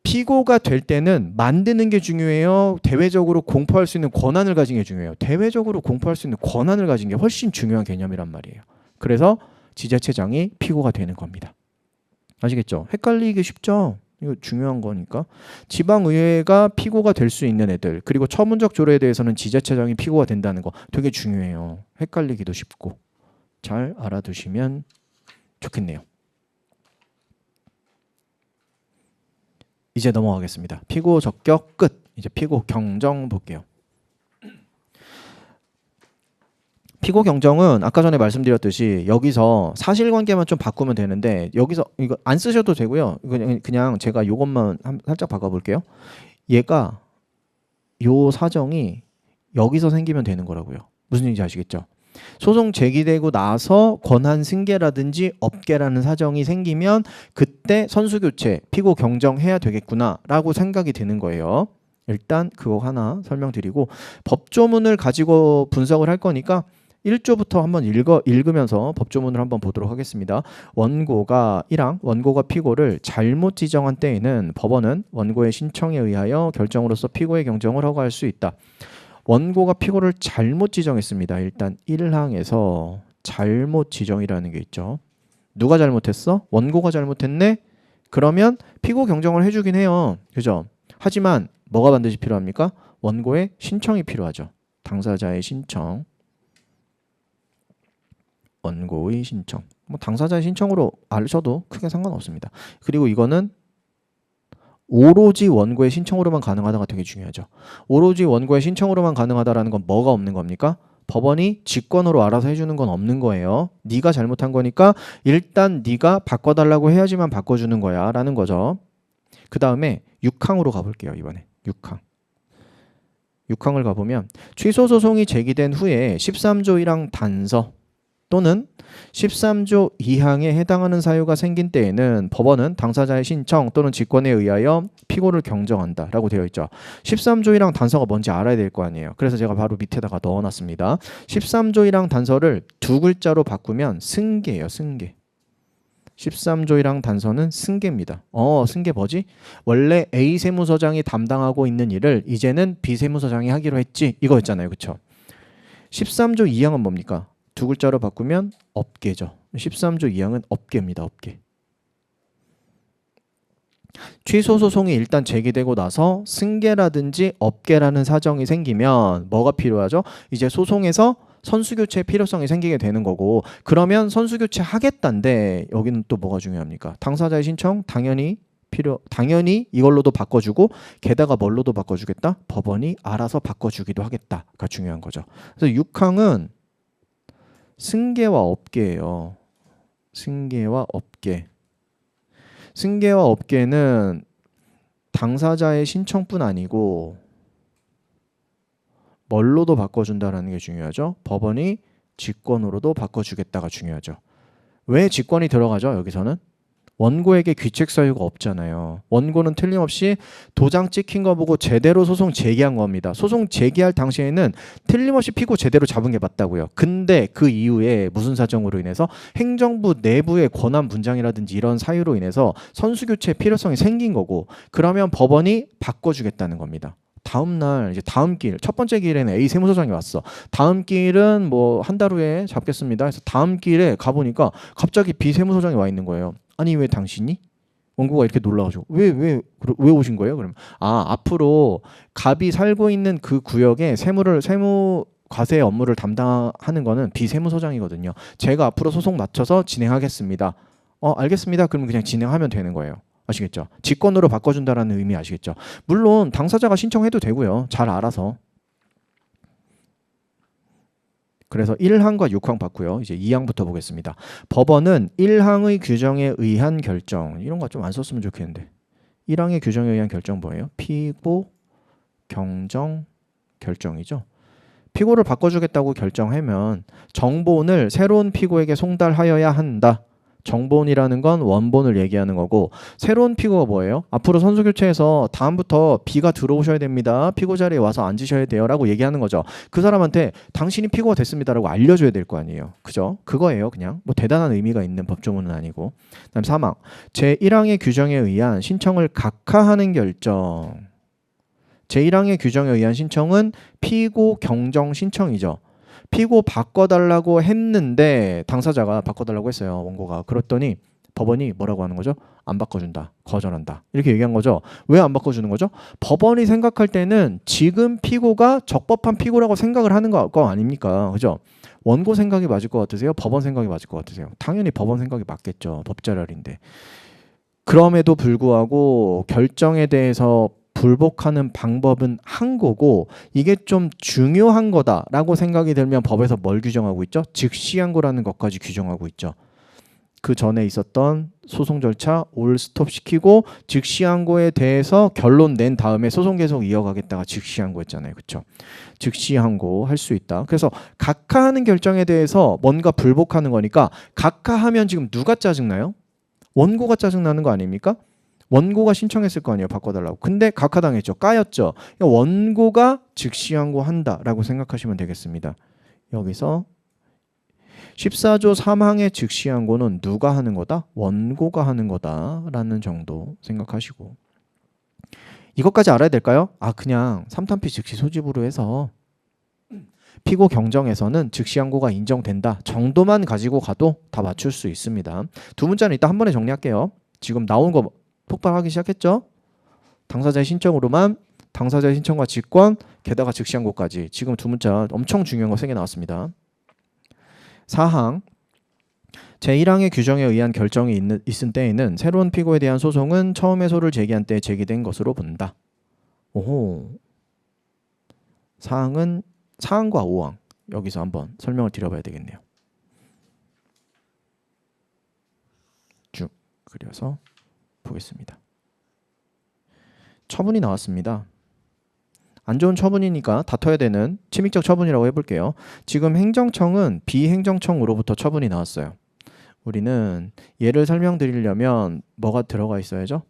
피고가 될 때는 만드는 게 중요해요? 대외적으로 공포할 수 있는 권한을 가진 게 중요해요? 대외적으로 공포할 수 있는 권한을 가진 게 훨씬 중요한 개념이란 말이에요. 그래서 지자체장이 피고가 되는 겁니다. 아시겠죠? 헷갈리기 쉽죠? 이거 중요한 거니까. 지방의회가 피고가 될 수 있는 애들, 그리고 처분적 조례에 대해서는 지자체장이 피고가 된다는 거 되게 중요해요. 헷갈리기도 쉽고. 잘 알아두시면 좋겠네요. 이제 넘어가겠습니다. 피고 적격 끝. 이제 피고 경정 볼게요. 피고 경정은 아까 전에 말씀드렸듯이 여기서 사실관계만 좀 바꾸면 되는데, 여기서 이거 안 쓰셔도 되고요. 그냥 제가 이것만 살짝 바꿔볼게요. 얘가 요 사정이 여기서 생기면 되는 거라고요. 무슨 얘기인지 아시겠죠? 소송 제기되고 나서 권한 승계라든지 업계라는 사정이 생기면 그때 선수교체, 피고 경정해야 되겠구나 라고 생각이 드는 거예요. 일단 그거 하나 설명드리고, 법조문을 가지고 분석을 할 거니까 1조부터 한번 읽으면서 법조문을 한번 보도록 하겠습니다. 원고가 1항, 원고가 피고를 잘못 지정한 때에는 법원은 원고의 신청에 의하여 결정으로서 피고의 경정을 허가할 수 있다. 원고가 피고를 잘못 지정했습니다. 일단 1항에서 잘못 지정이라는 게 있죠. 누가 잘못했어? 원고가 잘못했네? 그러면 피고 경정을 해주긴 해요. 그죠? 하지만 뭐가 반드시 필요합니까? 원고의 신청이 필요하죠. 당사자의 신청. 원고의 신청. 뭐 당사자의 신청으로 알셔도 크게 상관없습니다. 그리고 이거는 오로지 원고의 신청으로만 가능하다가 되게 중요하죠. 오로지 원고의 신청으로만 가능하다라는 건 뭐가 없는 겁니까? 법원이 직권으로 알아서 해주는 건 없는 거예요. 네가 잘못한 거니까 일단 네가 바꿔달라고 해야지만 바꿔주는 거야 라는 거죠. 그 다음에 6항으로 가볼게요. 이번에 6항. 6항을 가보면 취소 소송이 제기된 후에 13조 1항 단서 또는 13조 2항에 해당하는 사유가 생긴 때에는 법원은 당사자의 신청 또는 직권에 의하여 피고를 경정한다 라고 되어 있죠. 13조 1항 단서가 뭔지 알아야 될 거 아니에요. 그래서 제가 바로 밑에다가 넣어놨습니다. 13조 1항 단서를 두 글자로 바꾸면 승계예요. 승계. 13조 1항 단서는 승계입니다. 승계 뭐지? 원래 A 세무서장이 담당하고 있는 일을 이제는 B 세무서장이 하기로 했지 이거였잖아요. 그렇죠? 13조 2항은 뭡니까? 두 글자로 바꾸면 업계죠. 13조 2항은 업계입니다. 업계. 취소 소송이 일단 제기되고 나서 승계라든지 업계라는 사정이 생기면 뭐가 필요하죠? 이제 소송에서 선수교체 필요성이 생기게 되는 거고 그러면 선수교체 하겠다는데 여기는 또 뭐가 중요합니까? 당사자의 신청 당연히 이걸로도 바꿔주고 게다가 뭘로도 바꿔주겠다? 법원이 알아서 바꿔주기도 하겠다가 중요한 거죠. 그래서 6항은 승계와 업계예요. 승계와 업계. 승계와 업계는 당사자의 신청뿐 아니고 뭘로도 바꿔준다는 게 중요하죠. 법원이 직권으로도 바꿔주겠다가 중요하죠. 왜 직권이 들어가죠? 여기서는 원고에게 귀책 사유가 없잖아요. 원고는 틀림없이 도장 찍힌 거 보고 제대로 소송 제기한 겁니다. 소송 제기할 당시에는 틀림없이 피고 제대로 잡은 게 맞다고요. 근데 그 이후에 무슨 사정으로 인해서 행정부 내부의 권한 분장이라든지 이런 사유로 인해서 선수교체 필요성이 생긴 거고 그러면 법원이 바꿔주겠다는 겁니다. 다음 날 이제 다음 길 첫 번째 길에는 A 세무서장이 왔어. 다음 길은 뭐 한 달 후에 잡겠습니다. 그래서 다음 길에 가보니까 갑자기 B 세무서장이 와 있는 거예요. 아니 왜 당신이? 원고가 이렇게 놀라가지고 왜 오신 거예요? 그러면 앞으로 갑이 살고 있는 그 구역에 세무 과세 업무를 담당하는 거는 비세무서장이거든요. 제가 앞으로 소송 맞춰서 진행하겠습니다. 알겠습니다. 그러면 그냥 진행하면 되는 거예요. 아시겠죠? 직권으로 바꿔준다라는 의미 아시겠죠? 물론 당사자가 신청해도 되고요. 잘 알아서. 그래서 1항과 6항 봤고요. 이제 2항부터 보겠습니다. 법원은 1항의 규정에 의한 결정. 이런 거 좀 안 썼으면 좋겠는데. 1항의 규정에 의한 결정 뭐예요? 피고 경정 결정이죠. 피고를 바꿔주겠다고 결정하면 정본을 새로운 피고에게 송달하여야 한다. 정본이라는 건 원본을 얘기하는 거고 새로운 피고가 뭐예요? 앞으로 선수교체해서 다음부터 B가 들어오셔야 됩니다. 피고 자리에 와서 앉으셔야 돼요 라고 얘기하는 거죠. 그 사람한테 당신이 피고가 됐습니다 라고 알려줘야 될 거 아니에요. 그죠? 그거예요. 그냥 뭐 대단한 의미가 있는 법조문은 아니고. 그다음 3항 제1항의 규정에 의한 신청을 각하하는 결정. 제1항의 규정에 의한 신청은 피고 경정 신청이죠. 피고 바꿔달라고 했는데 당사자가 바꿔달라고 했어요. 원고가. 그랬더니 법원이 뭐라고 하는 거죠? 안 바꿔준다. 거절한다. 이렇게 얘기한 거죠. 왜 안 바꿔주는 거죠? 법원이 생각할 때는 지금 피고가 적법한 피고라고 생각을 하는 거 아닙니까? 그죠? 원고 생각이 맞을 것 같으세요? 법원 생각이 맞을 것 같으세요? 당연히 법원 생각이 맞겠죠. 법자랄인데. 그럼에도 불구하고 결정에 대해서 불복하는 방법은 한 거고 이게 좀 중요한 거다라고 생각이 들면 법에서 뭘 규정하고 있죠? 즉시항고라는 것까지 규정하고 있죠. 그 전에 있었던 소송 절차 올 스톱 시키고 즉시항고에 대해서 결론 낸 다음에 소송 계속 이어가겠다가 즉시항고했잖아요. 그렇죠? 즉시항고 할 수 있다. 그래서 각하하는 결정에 대해서 뭔가 불복하는 거니까 각하하면 지금 누가 짜증나요? 원고가 짜증나는 거 아닙니까? 원고가 신청했을 거 아니에요. 바꿔달라고. 근데 각하당했죠. 까였죠. 원고가 즉시항고 한다라고 생각하시면 되겠습니다. 여기서 14조 3항의 즉시항고는 누가 하는 거다? 원고가 하는 거다라는 정도 생각하시고 이것까지 알아야 될까요? 그냥 3탄피 즉시 소집으로 해서 피고 경정에서는 즉시 항고가 인정된다 정도만 가지고 가도 다 맞출 수 있습니다. 두 문자는 이따 한 번에 정리할게요. 지금 나온 거 폭발하기 시작했죠? 당사자의 신청으로만 당사자의 신청과 직권 게다가 즉시 항고까지 지금 두 문자 엄청 중요한 거 3개 나왔습니다. 4항 제1항의 규정에 의한 결정이 있은 때에는 새로운 피고에 대한 소송은 처음 해소를 제기한 때 제기된 것으로 본다. 오호. 4항은 4항과 5항 여기서 한번 설명을 드려봐야 되겠네요. 쭉 그려서 보겠습니다. 처분이 나왔습니다. 안 좋은 처분이니까 다퉈야 되는 침익적 처분이라고 해볼게요. 지금 행정청은 비행정청으로부터 처분이 나왔어요. 우리는 예를 설명드리려면 뭐가 들어가 있어야죠?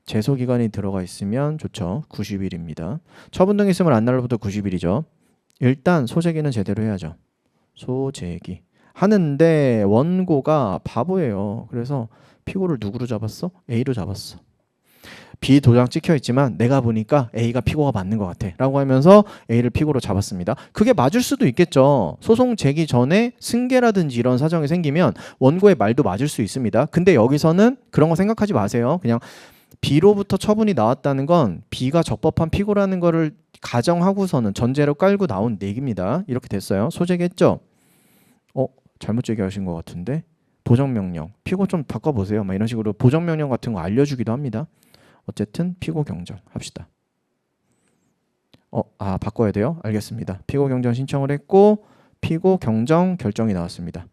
제소기간이 들어가 있으면 좋죠. 90일입니다. 처분 등 있으면 안 날로부터 90일이죠. 일단 소재기는 제대로 해야죠. 소재기 하는데 원고가 바보예요. 그래서 피고를 누구로 잡았어? A로 잡았어. B 도장 찍혀 있지만 내가 보니까 A가 피고가 맞는 것 같아 라고 하면서 A를 피고로 잡았습니다. 그게 맞을 수도 있겠죠. 소송 제기 전에 승계라든지 이런 사정이 생기면 원고의 말도 맞을 수 있습니다. 근데 여기서는 그런 거 생각하지 마세요. 그냥 B로부터 처분이 나왔다는 건 B가 적법한 피고라는 거를 가정하고서는 전제로 깔고 나온 얘기입니다. 이렇게 됐어요. 소재겠죠? 잘못 제기하신 것 같은데 보정명령 피고 좀 바꿔보세요. 막 이런 식으로 보정명령 같은 거 알려주기도 합니다. 어쨌든 피고 경정 합시다. 바꿔야 돼요? 알겠습니다. 피고 경정 신청을 했고 피고 경정 결정이 나왔습니다.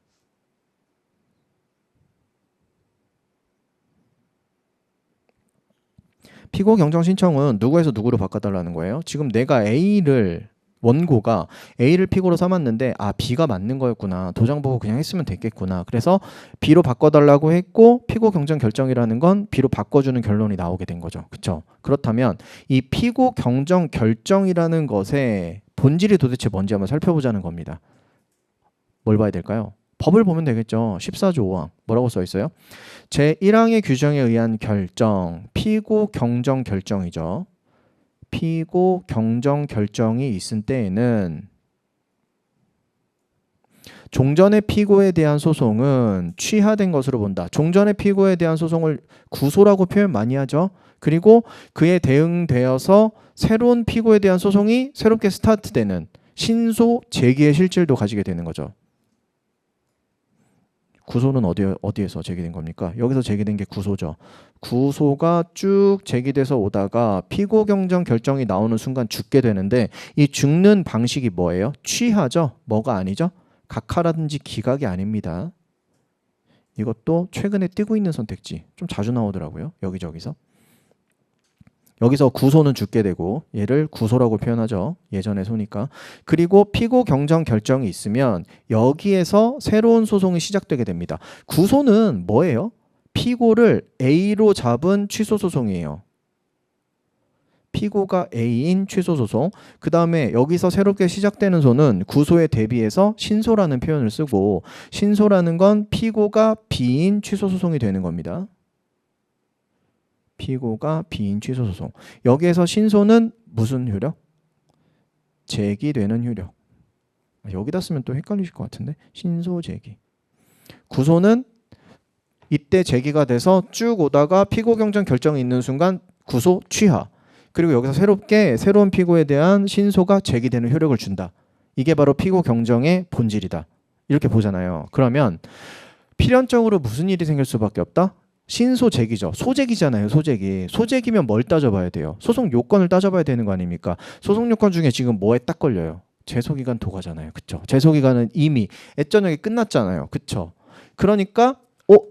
피고 경정 신청은 누구에서 누구로 바꿔달라는 거예요? 지금 내가 원고가 A를 피고로 삼았는데 B가 맞는 거였구나. 도장 보고 그냥 했으면 됐겠구나. 그래서 B로 바꿔달라고 했고 피고 경정 결정이라는 건 B로 바꿔주는 결론이 나오게 된 거죠. 그렇죠? 그렇다면 이 피고 경정 결정이라는 것의 본질이 도대체 뭔지 한번 살펴보자는 겁니다. 뭘 봐야 될까요? 법을 보면 되겠죠. 14조 5항 뭐라고 써 있어요? 제1항의 규정에 의한 결정, 피고 경정 결정이죠. 피고 경정 결정이 있은 때에는 종전의 피고에 대한 소송은 취하된 것으로 본다. 종전의 피고에 대한 소송을 구소라고 표현 많이 하죠. 그리고 그에 대응되어서 새로운 피고에 대한 소송이 새롭게 스타트되는 신소 제기의 실질도 가지게 되는 거죠. 구소는 어디에서 제기된 겁니까? 여기서 제기된 게 구소죠. 구소가 쭉 제기돼서 오다가 피고 경정 결정이 나오는 순간 죽게 되는데 이 죽는 방식이 뭐예요? 취하죠. 뭐가 아니죠? 각하라든지 기각이 아닙니다. 이것도 최근에 뜨고 있는 선택지 좀 자주 나오더라고요. 여기저기서. 여기서 구소는 죽게 되고 얘를 구소라고 표현하죠. 예전의 소니까. 그리고 피고 경정 결정이 있으면 여기에서 새로운 소송이 시작되게 됩니다. 구소는 뭐예요? 피고를 A로 잡은 취소 소송이에요. 피고가 A인 취소 소송. 그 다음에 여기서 새롭게 시작되는 소는 구소에 대비해서 신소라는 표현을 쓰고 신소라는 건 피고가 B인 취소 소송이 되는 겁니다. 피고가 B인 취소 소송. 여기에서 신소는 무슨 효력? 제기되는 효력. 여기다 쓰면 또 헷갈리실 것 같은데 신소 제기. 구소는 이때 제기가 돼서 쭉 오다가 피고 경정 결정이 있는 순간 구소 취하. 그리고 여기서 새로운 피고에 대한 신소가 제기되는 효력을 준다. 이게 바로 피고 경정의 본질이다. 이렇게 보잖아요. 그러면 필연적으로 무슨 일이 생길 수밖에 없다? 신소 제기죠. 소제기잖아요. 소제기. 소제기면 뭘 따져봐야 돼요? 소송 요건을 따져봐야 되는 거 아닙니까? 소송 요건 중에 지금 뭐에 딱 걸려요? 제소기간 도과잖아요. 그쵸? 제소기간은 이미 애저녁에 끝났잖아요. 그쵸? 그러니까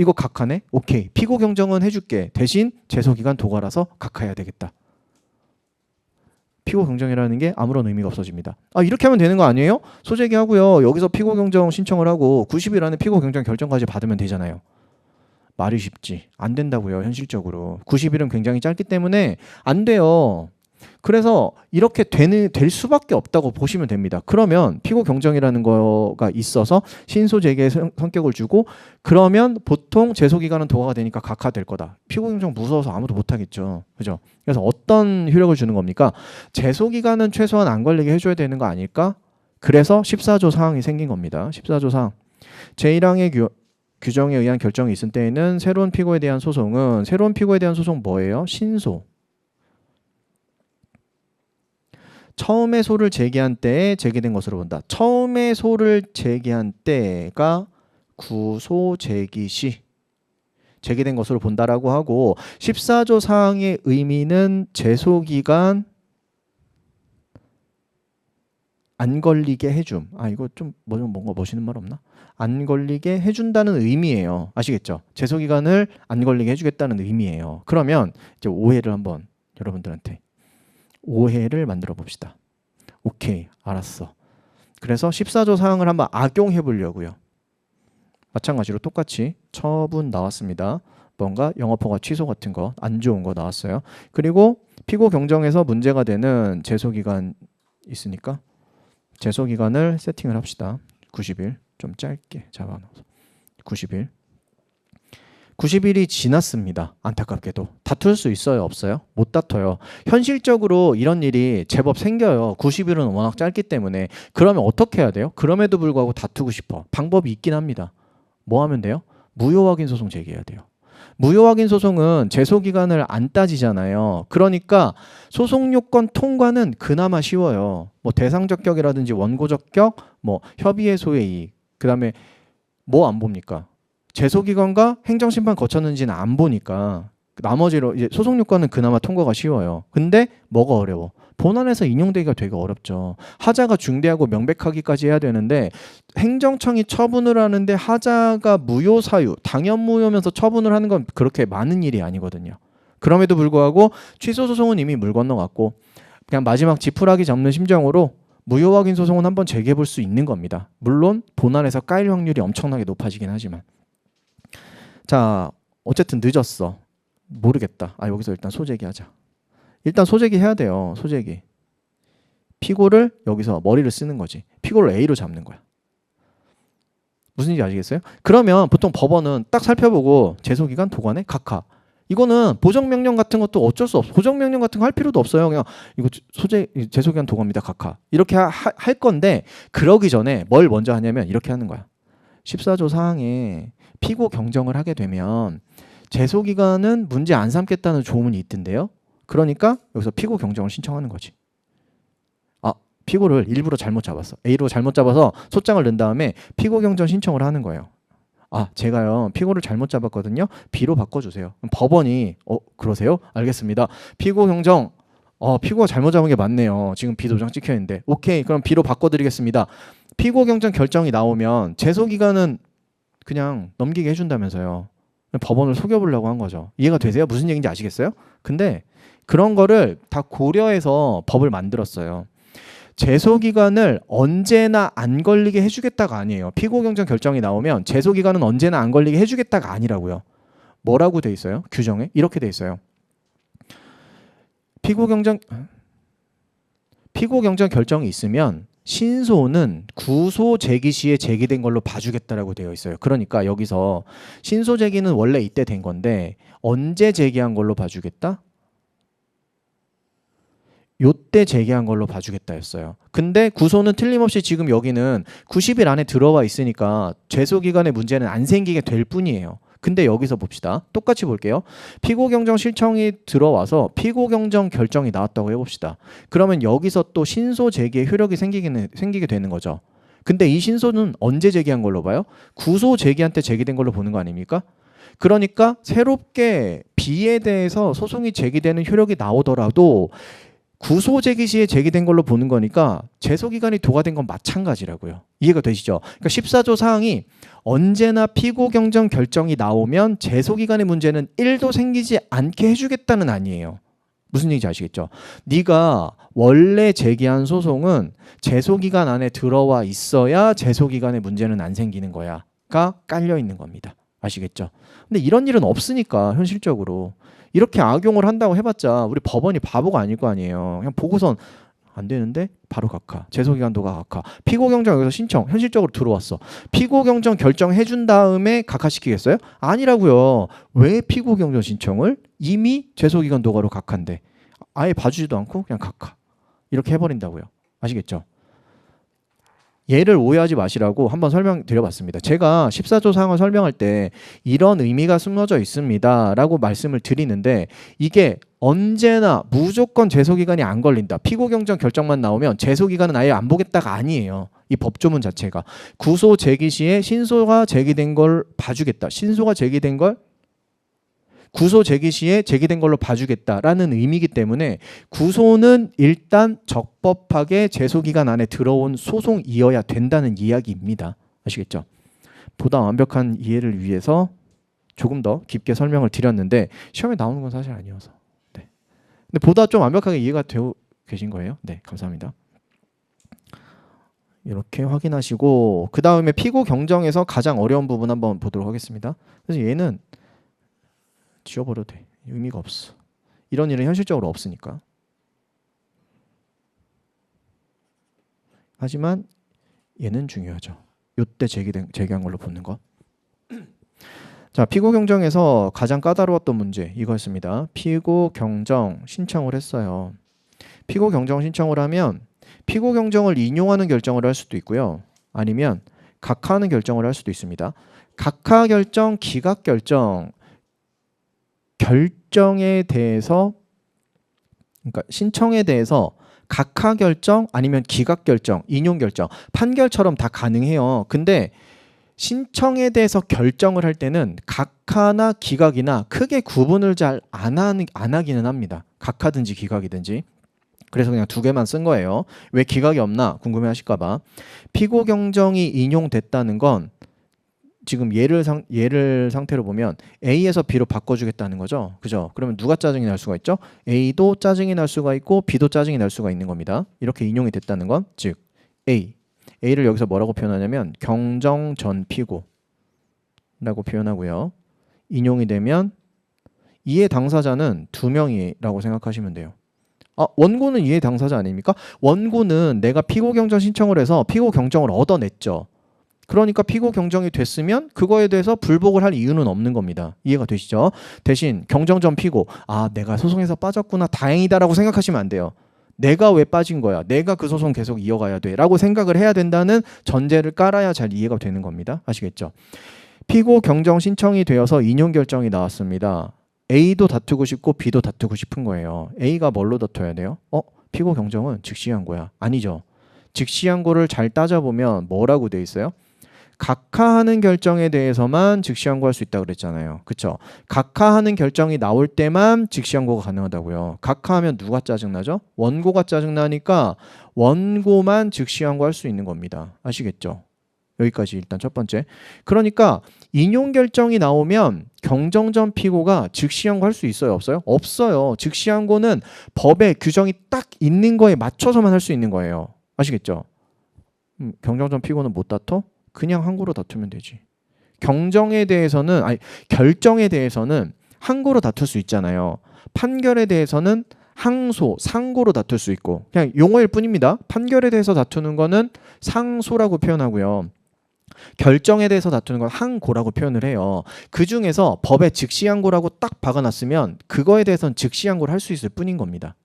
이거 각하네? 오케이. 피고 경정은 해줄게. 대신 제소기간 도과라서 각하해야 되겠다. 피고 경정이라는 게 아무런 의미가 없어집니다. 이렇게 하면 되는 거 아니에요? 소제기 하고요. 여기서 피고 경정 신청을 하고 90일 안에 피고 경정 결정까지 받으면 되잖아요. 말이 쉽지. 안 된다고요. 현실적으로. 90일은 굉장히 짧기 때문에 안 돼요. 그래서 이렇게 될 수밖에 없다고 보시면 됩니다. 그러면 피고 경정이라는 거가 있어서 신소 제기의 성격을 주고 그러면 보통 제소기간은 도과가 되니까 각하될 거다. 피고 경정 무서워서 아무도 못하겠죠. 그죠? 그래서 어떤 효력을 주는 겁니까? 제소기간은 최소한 안 걸리게 해줘야 되는 거 아닐까? 그래서 14조 사항이 생긴 겁니다. 14조 사항. 제1항의 규정에 의한 결정이 있을 때에는 새로운 피고에 대한 소송은 새로운 피고에 대한 소송 뭐예요? 신소. 처음에 소를 제기한 때에 제기된 것으로 본다. 처음에 소를 제기한 때가 구소 제기 시 제기된 것으로 본다라고 하고 14조 사항의 의미는 제소기간 안 걸리게 해줌. 이거 좀 뭔가 멋있는 말 없나? 안 걸리게 해준다는 의미예요. 아시겠죠? 제소기간을 안 걸리게 해주겠다는 의미예요. 그러면 이제 오해를 한번 여러분들한테 오해를 만들어 봅시다. 오케이, 알았어. 그래서 14조 사항을 한번 악용해 보려고요. 마찬가지로 똑같이 처분 나왔습니다. 뭔가 영업허가 취소 같은 거 안 좋은 거 나왔어요. 그리고 피고 경정에서 문제가 되는 제소기간 있으니까 제소기간을 세팅을 합시다. 90일 좀 짧게 잡아놓아서 90일 90일이 지났습니다. 안타깝게도 다툴 수 있어요? 없어요? 못 다퉈요. 현실적으로 이런 일이 제법 생겨요. 90일은 워낙 짧기 때문에. 그러면 어떻게 해야 돼요? 그럼에도 불구하고 다투고 싶어. 방법이 있긴 합니다. 뭐 하면 돼요? 무효확인 소송 제기해야 돼요. 무효확인 소송은 제소기간을 안 따지잖아요. 그러니까 소송 요건 통과는 그나마 쉬워요. 뭐 대상적 격이라든지 원고적 격, 뭐 협의의 소의 이익. 그 다음에 뭐 안 봅니까? 제소기관과 행정심판 거쳤는지는 안 보니까 나머지로 이제 소송 요건은 그나마 통과가 쉬워요. 근데 뭐가 어려워? 본안에서 인용되기가 되게 어렵죠. 하자가 중대하고 명백하기까지 해야 되는데 행정청이 처분을 하는데 하자가 무효 사유, 당연 무효면서 처분을 하는 건 그렇게 많은 일이 아니거든요. 그럼에도 불구하고 취소 소송은 이미 물 건너갔고 그냥 마지막 지푸라기 잡는 심정으로 무효 확인 소송은 한번 제기해 볼 수 있는 겁니다. 물론 본안에서 까일 확률이 엄청나게 높아지긴 하지만. 자, 어쨌든 늦었어. 모르겠다. 여기서 일단 소제기 하자. 일단 소제기 해야 돼요. 소제기. 피고를 여기서 머리를 쓰는 거지. 피고를 A로 잡는 거야. 무슨 일인지 아시겠어요? 그러면 보통 법원은 딱 살펴보고 제소기간 도관에 각하. 이거는 보정명령 같은 것도 어쩔 수 없어. 보정명령 같은 거 할 필요도 없어요. 그냥 이거 제소기간 도관입니다. 각하. 이렇게 할 건데 그러기 전에 뭘 먼저 하냐면 이렇게 하는 거야. 14조 사항에 피고 경정을 하게 되면 제소기간은 문제 안 삼겠다는 조문이 있던데요. 그러니까 여기서 피고 경정을 신청하는 거지. 피고를 일부러 잘못 잡았어. A로 잘못 잡아서 소장을 넣은 다음에 피고 경정 신청을 하는 거예요. 제가요 피고를 잘못 잡았거든요. B로 바꿔주세요. 그럼 법원이 그러세요? 알겠습니다. 피고 경정 피고가 잘못 잡은 게 맞네요. 지금 B 도장 찍혀 있는데 오케이 그럼 B로 바꿔드리겠습니다. 피고 경정 결정이 나오면 제소기간은 그냥 넘기게 해준다면서요. 법원을 속여보려고 한 거죠. 이해가 되세요? 무슨 얘기인지 아시겠어요? 근데 그런 거를 다 고려해서 법을 만들었어요. 제소기간을 언제나 안 걸리게 해주겠다가 아니에요. 피고 경정 결정이 나오면 제소기간은 언제나 안 걸리게 해주겠다가 아니라고요. 뭐라고 돼 있어요? 규정에 이렇게 돼 있어요. 피고 경정 결정이 있으면 신소는 구소 제기 시에 제기된 걸로 봐주겠다라고 되어 있어요. 그러니까 여기서 신소 제기는 원래 이때 된 건데 언제 제기한 걸로 봐주겠다? 요때 제기한 걸로 봐주겠다였어요. 근데 구소는 틀림없이 지금 여기는 90일 안에 들어와 있으니까 제소기간의 문제는 안 생기게 될 뿐이에요. 근데 여기서 봅시다. 똑같이 볼게요. 피고경정 신청이 들어와서 피고경정 결정이 나왔다고 해봅시다. 그러면 여기서 또 신소 제기의 효력이 생기게 되는 거죠. 근데 이 신소는 언제 제기한 걸로 봐요? 구소 제기한 때 제기된 걸로 보는 거 아닙니까? 그러니까 새롭게 B에 대해서 소송이 제기되는 효력이 나오더라도 구소 제기 시에 제기된 걸로 보는 거니까 제소기간이 도과된 건 마찬가지라고요. 이해가 되시죠? 그러니까 14조 사항이 언제나 피고 경정 결정이 나오면 제소기간의 문제는 1도 생기지 않게 해주겠다는 아니에요. 무슨 얘기인지 아시겠죠? 네가 원래 제기한 소송은 제소기간 안에 들어와 있어야 제소기간의 문제는 안 생기는 거야가 깔려 있는 겁니다. 아시겠죠? 근데 이런 일은 없으니까 현실적으로 이렇게 악용을 한다고 해봤자 우리 법원이 바보가 아닐 거 아니에요. 그냥 보고선 안 되는데 바로 각하. 제소기간도가 각하. 피고경정 여기서 신청 현실적으로 들어왔어. 피고경정 결정해준 다음에 각하시키겠어요? 아니라고요. 왜 피고경정 신청을? 이미 제소기간 도가로 각하인데 아예 봐주지도 않고 그냥 각하. 이렇게 해버린다고요. 아시겠죠? 얘를 오해하지 마시라고 한번 설명드려봤습니다. 제가 14조 사항을 설명할 때 이런 의미가 숨어져 있습니다 라고 말씀을 드리는데 이게 언제나 무조건 제소기간이 안 걸린다. 피고경정 결정만 나오면 제소기간은 아예 안 보겠다가 아니에요. 이 법조문 자체가. 구소 제기 시에 신소가 제기된 걸 봐주겠다. 신소가 제기된 걸 구소 제기 시에 제기된 걸로 봐주겠다라는 의미이기 때문에 구소는 일단 적법하게 제소기간 안에 들어온 소송이어야 된다는 이야기입니다. 아시겠죠? 보다 완벽한 이해를 위해서 조금 더 깊게 설명을 드렸는데 시험에 나오는 건 사실 아니어서. 네. 근데 보다 좀 완벽하게 이해가 되고 계신 거예요? 네, 감사합니다. 이렇게 확인하시고 그 다음에 피고 경정에서 가장 어려운 부분 한번 보도록 하겠습니다. 그래서 얘는 지워버려도 돼. 의미가 없어. 이런 일은 현실적으로 없으니까. 하지만 얘는 중요하죠. 요때 제기한 걸로 보는 거. 자, 피고 경정에서 가장 까다로웠던 문제 이거였습니다. 피고 경정 신청을 했어요. 피고 경정 신청을 하면 피고 경정을 인용하는 결정을 할 수도 있고요. 아니면 각하하는 결정을 할 수도 있습니다. 각하 결정, 기각 결정 결정에 대해서 그러니까 신청에 대해서 각하 결정 아니면 기각 결정, 인용 결정, 판결처럼 다 가능해요. 근데 신청에 대해서 결정을 할 때는 각하나 기각이나 크게 구분을 잘 안 하기는 합니다. 각하든지 기각이든지. 그래서 그냥 두 개만 쓴 거예요. 왜 기각이 없나 궁금해 하실까 봐. 피고 경정이 인용됐다는 건 지금 예를 상태로 보면 A에서 B로 바꿔주겠다는 거죠. 그죠? 그러면 누가 짜증이 날 수가 있죠? A도 짜증이 날 수가 있고 B도 짜증이 날 수가 있는 겁니다. 이렇게 인용이 됐다는 건 즉 A를 여기서 뭐라고 표현하냐면 경정 전 피고라고 표현하고요. 인용이 되면 이해 당사자는 두 명이라고 생각하시면 돼요. 원고는 이해 당사자 아닙니까? 원고는 내가 피고 경정 신청을 해서 피고 경정을 얻어냈죠. 그러니까 피고 경정이 됐으면 그거에 대해서 불복을 할 이유는 없는 겁니다. 이해가 되시죠? 대신 경정 전 피고 내가 소송에서 빠졌구나 다행이다라고 생각하시면 안 돼요. 내가 왜 빠진 거야? 내가 그 소송 계속 이어가야 돼 라고 생각을 해야 된다는 전제를 깔아야 잘 이해가 되는 겁니다. 아시겠죠? 피고 경정 신청이 되어서 인용 결정이 나왔습니다. A도 다투고 싶고 B도 다투고 싶은 거예요. A가 뭘로 다퉈야 돼요? 피고 경정은 즉시한 거야. 아니죠. 즉시한 거를 잘 따져보면 뭐라고 돼 있어요? 각하하는 결정에 대해서만 즉시항고할 수 있다고 그랬잖아요. 그쵸? 각하하는 결정이 나올 때만 즉시항고가 가능하다고요. 각하하면 누가 짜증나죠? 원고가 짜증나니까 원고만 즉시항고할 수 있는 겁니다. 아시겠죠? 여기까지 일단 첫 번째. 그러니까 인용 결정이 나오면 경정 전 피고가 즉시항고할 수 있어요? 없어요? 없어요. 즉시항고는 법에 규정이 딱 있는 거에 맞춰서만 할 수 있는 거예요. 아시겠죠? 경정 전 피고는 못 다퉈? 그냥 항고로 다투면 되지. 결정에 대해서는 항고로 다툴 수 있잖아요. 판결에 대해서는 항소, 상고로 다툴 수 있고 그냥 용어일 뿐입니다. 판결에 대해서 다투는 거는 상소라고 표현하고요. 결정에 대해서 다투는 건 항고라고 표현을 해요. 그 중에서 법에 즉시항고라고 딱 박아놨으면 그거에 대해서는 즉시항고를 할 수 있을 뿐인 겁니다.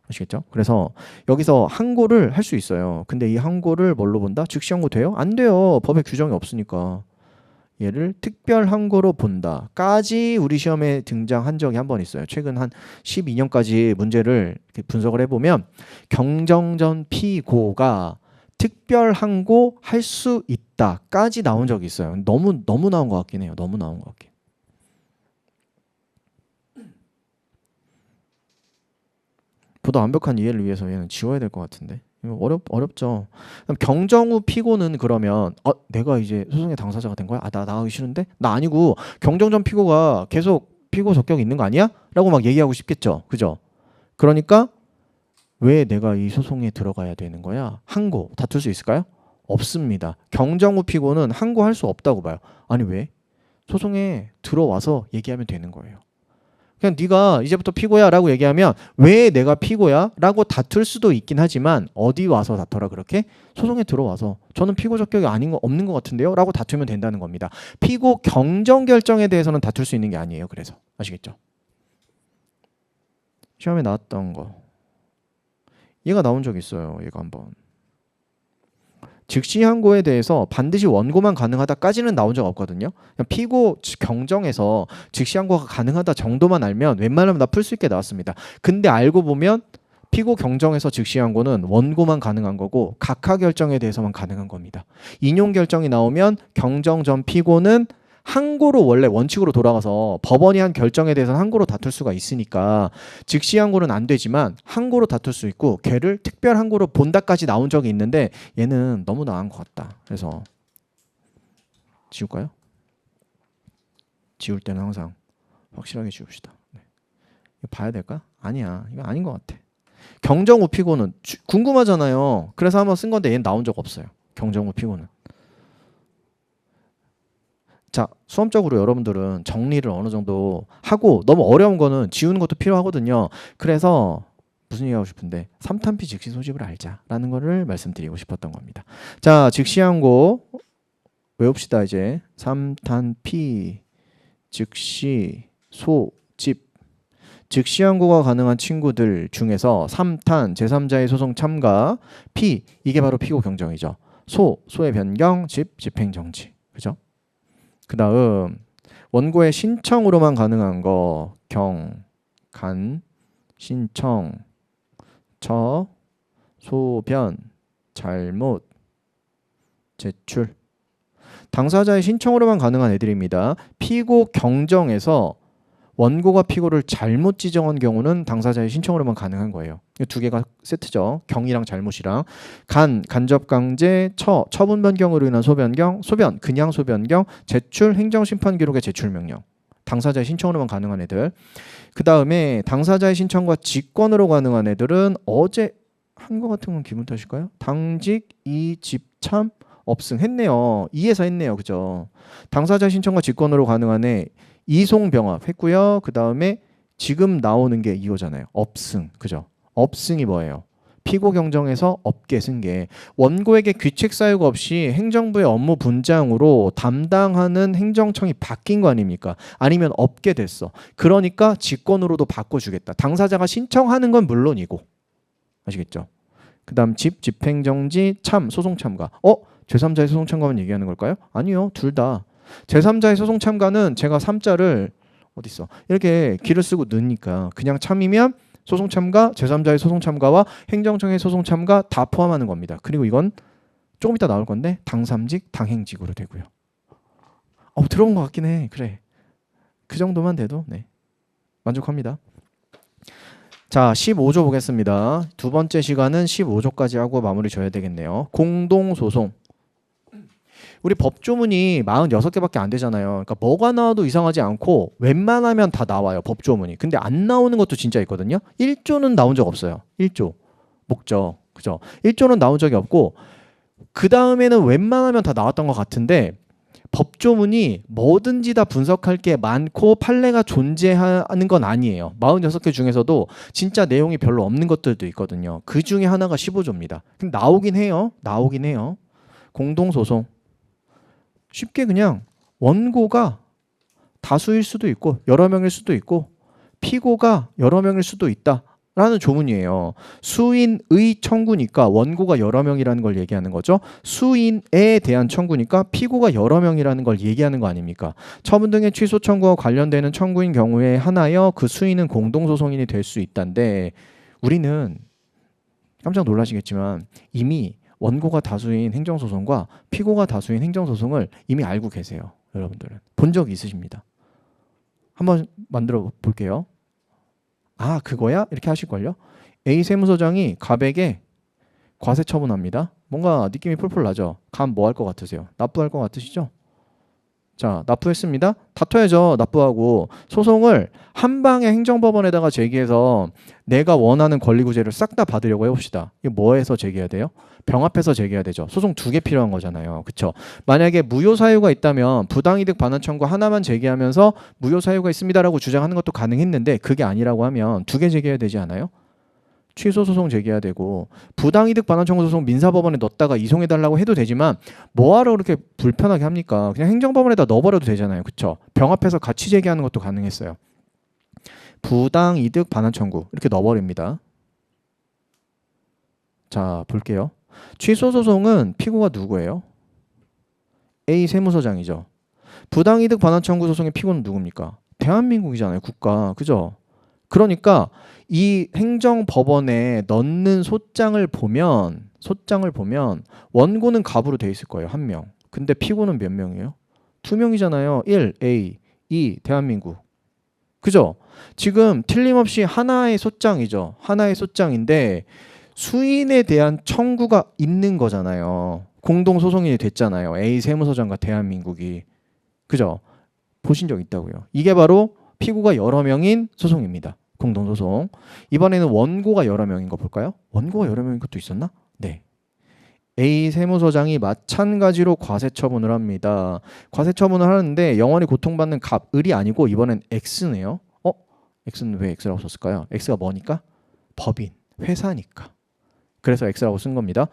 아시겠죠? 그래서 여기서 항고를 할 수 있어요. 근데 이 항고를 뭘로 본다? 즉시 항고 돼요? 안 돼요. 법에 규정이 없으니까. 얘를 특별 항고로 본다까지 우리 시험에 등장한 적이 한 번 있어요. 최근 한 12년까지 문제를 분석을 해보면 경정 전 피고가 특별 항고 할 수 있다까지 나온 적이 있어요. 너무 나온 것 같긴 해요. 너무 나온 것 같긴. 보다 완벽한 이해를 위해서 얘는 지워야 될 것 같은데 어렵죠. 그럼 경정 후 피고는 그러면 내가 이제 소송의 당사자가 된 거야? 나 나가기 싫은데? 나 아니고 경정 전 피고가 계속 피고 적격이 있는 거 아니야? 라고 막 얘기하고 싶겠죠. 그죠? 그러니까 왜 내가 이 소송에 들어가야 되는 거야? 항고 다툴 수 있을까요? 없습니다. 경정 후 피고는 항고할 수 없다고 봐요. 아니 왜? 소송에 들어와서 얘기하면 되는 거예요. 그냥 네가 이제부터 피고야 라고 얘기하면 왜 내가 피고야? 라고 다툴 수도 있긴 하지만 어디 와서 다퉈라 그렇게? 소송에 들어와서 저는 피고 적격이 없는 것 같은데요? 라고 다투면 된다는 겁니다. 피고 경정 결정에 대해서는 다툴 수 있는 게 아니에요. 그래서 아시겠죠? 시험에 나왔던 거 얘가 나온 적 있어요. 얘가 한번 즉시 항고에 대해서 반드시 원고만 가능하다까지는 나온 적 없거든요. 그냥 피고 경정에서 즉시 항고가 가능하다 정도만 알면 웬만하면 다 풀 수 있게 나왔습니다. 근데 알고 보면 피고 경정에서 즉시 항고는 원고만 가능한 거고 각하 결정에 대해서만 가능한 겁니다. 인용 결정이 나오면 경정 전 피고는 항고로 원래 원칙으로 돌아가서 법원이 한 결정에 대해서는 항고로 다툴 수가 있으니까 즉시 항고는 안 되지만 항고로 다툴 수 있고 걔를 특별 항고로 본다까지 나온 적이 있는데 얘는 너무 나은 것 같다. 그래서 지울까요? 지울 때는 항상 확실하게 지웁시다. 네. 이거 봐야 될까? 아니야. 이거 아닌 것 같아. 경정 후 피고는 궁금하잖아요. 그래서 한번 쓴 건데 얘는 나온 적 없어요. 경정 후 피고는. 자, 수험적으로 여러분들은 정리를 어느 정도 하고 너무 어려운 거는 지우는 것도 필요하거든요. 그래서 무슨 얘기하고 싶은데 3탄피 즉시 소집을 알자라는 거를 말씀드리고 싶었던 겁니다. 자, 즉시항고 외웁시다. 이제 3탄피 즉시 소집. 즉시항고가 가능한 친구들 중에서 3탄 제3자의 소송 참가, 피 이게 바로 피고 경정이죠. 소의 변경, 집행정지. 그죠? 그 다음 원고의 신청으로만 가능한 거 간, 신청, 소변, 잘못, 제출. 당사자의 신청으로만 가능한 애들입니다. 피고 경정에서 원고가 피고를 잘못 지정한 경우는 당사자의 신청으로만 가능한 거예요. 이 두 개가 세트죠. 경이랑 잘못이랑. 간접강제, 처분 변경으로 인한 소변경, 소변, 그냥 소변경, 제출, 행정심판 기록의 제출 명령. 당사자의 신청으로만 가능한 애들. 그 다음에 당사자의 신청과 직권으로 가능한 애들은 어제 한 거 같은 건 기분 탓일까요? 당직, 이집참, 업승 했네요. 2에서 했네요. 그죠? 당사자 신청과 직권으로 가능한 애 이송병합 했고요. 그 다음에 지금 나오는 게 이거잖아요. 업승. 그죠? 업승이 뭐예요? 피고 경정에서 업계 승계. 원고에게 귀책 사유가 없이 행정부의 업무 분장으로 담당하는 행정청이 바뀐 거 아닙니까? 아니면 업계 됐어. 그러니까 직권으로도 바꿔주겠다. 당사자가 신청하는 건 물론이고. 아시겠죠? 그 다음 집행정지, 소송 참가. 제3자의 소송 참가만 얘기하는 걸까요? 아니요. 둘 다. 제3자의 소송 참가는 제가 3자를 어딨어? 이렇게 기를 쓰고 넣으니까 그냥 참이면 소송 참가, 제3자의 소송 참가와 행정청의 소송 참가 다 포함하는 겁니다. 그리고 이건 조금 이따 나올 건데 당삼직, 당행직으로 되고요. 들어본 것 같긴 해. 그래. 그 정도만 돼도 네. 만족합니다. 자, 15조 보겠습니다. 두 번째 시간은 15조까지 하고 마무리 줘야 되겠네요. 공동소송. 우리 법조문이 46개밖에 안 되잖아요. 그러니까 뭐가 나와도 이상하지 않고 웬만하면 다 나와요. 법조문이. 근데 안 나오는 것도 진짜 있거든요. 1조는 나온 적 없어요. 1조. 목적. 그죠? 1조는 나온 적이 없고 그 다음에는 웬만하면 다 나왔던 것 같은데 법조문이 뭐든지 다 분석할 게 많고 판례가 존재하는 건 아니에요. 46개 중에서도 진짜 내용이 별로 없는 것들도 있거든요. 그 중에 하나가 15조입니다. 나오긴 해요. 공동소송. 쉽게 그냥 원고가 다수일 수도 있고 여러 명일 수도 있고 피고가 여러 명일 수도 있다라는 조문이에요. 수인의 청구니까 원고가 여러 명이라는 걸 얘기하는 거죠. 수인에 대한 청구니까 피고가 여러 명이라는 걸 얘기하는 거 아닙니까? 처분 등의 취소 청구와 관련되는 청구인 경우에 하나여 그 수인은 공동소송인이 될 수 있다는데 우리는 깜짝 놀라시겠지만 이미 원고가 다수인 행정소송과 피고가 다수인 행정소송을 이미 알고 계세요. 여러분들은 본 적이 있으십니다. 한번 만들어 볼게요. 아, 그거야? 이렇게 하실걸요? A 세무서장이 갑에게 과세 처분합니다. 뭔가 느낌이 폴폴 나죠? 갑 뭐 할 것 같으세요? 납부할 것 같으시죠? 자, 납부했습니다. 다퉈야죠. 납부하고. 소송을 한 방에 행정법원에다가 제기해서 내가 원하는 권리구제를 싹 다 받으려고 해봅시다. 이게 뭐해서 제기해야 돼요? 병합해서 제기해야 되죠. 소송 2개 필요한 거잖아요. 그쵸? 만약에 무효사유가 있다면 부당이득 반환 청구 하나만 제기하면서 무효사유가 있습니다라고 주장하는 것도 가능했는데 그게 아니라고 하면 2개 제기해야 되지 않아요? 취소 소송 제기해야 되고 부당이득 반환 청구 소송 민사법원에 넣었다가 이송해달라고 해도 되지만 뭐하러 그렇게 불편하게 합니까? 그냥 행정법원에다 넣어버려도 되잖아요. 그쵸? 병합해서 같이 제기하는 것도 가능했어요. 부당이득 반환 청구 이렇게 넣어버립니다. 자, 볼게요. 취소 소송은 피고가 누구예요? A 세무서장이죠. 부당이득 반환 청구 소송의 피고는 누굽니까? 대한민국이잖아요. 국가. 그죠? 그러니까 이 행정법원에 넣는 소장을 보면 원고는 갑으로 돼 있을 거예요. 1명. 근데 피고는 몇 명이에요? 2명이잖아요. 1, A, 2, 대한민국. 그죠? 지금 틀림없이 하나의 소장이죠. 하나의 소장인데 수인에 대한 청구가 있는 거잖아요. 공동소송인이 됐잖아요. A 세무서장과 대한민국이. 그죠? 보신 적 있다고요. 이게 바로 피고가 여러 명인 소송입니다. 공동소송. 이번에는 원고가 여러 명인 거 볼까요? 원고가 여러 명인 것도 있었나? 네. A 세무서장이 마찬가지로 과세처분을 합니다. 과세처분을 하는데 영원히 고통받는 갑, 을이 아니고 이번엔 X네요. X는 왜 X라고 썼을까요? X가 뭐니까? 법인, 회사니까. 그래서 X라고 쓴 겁니다.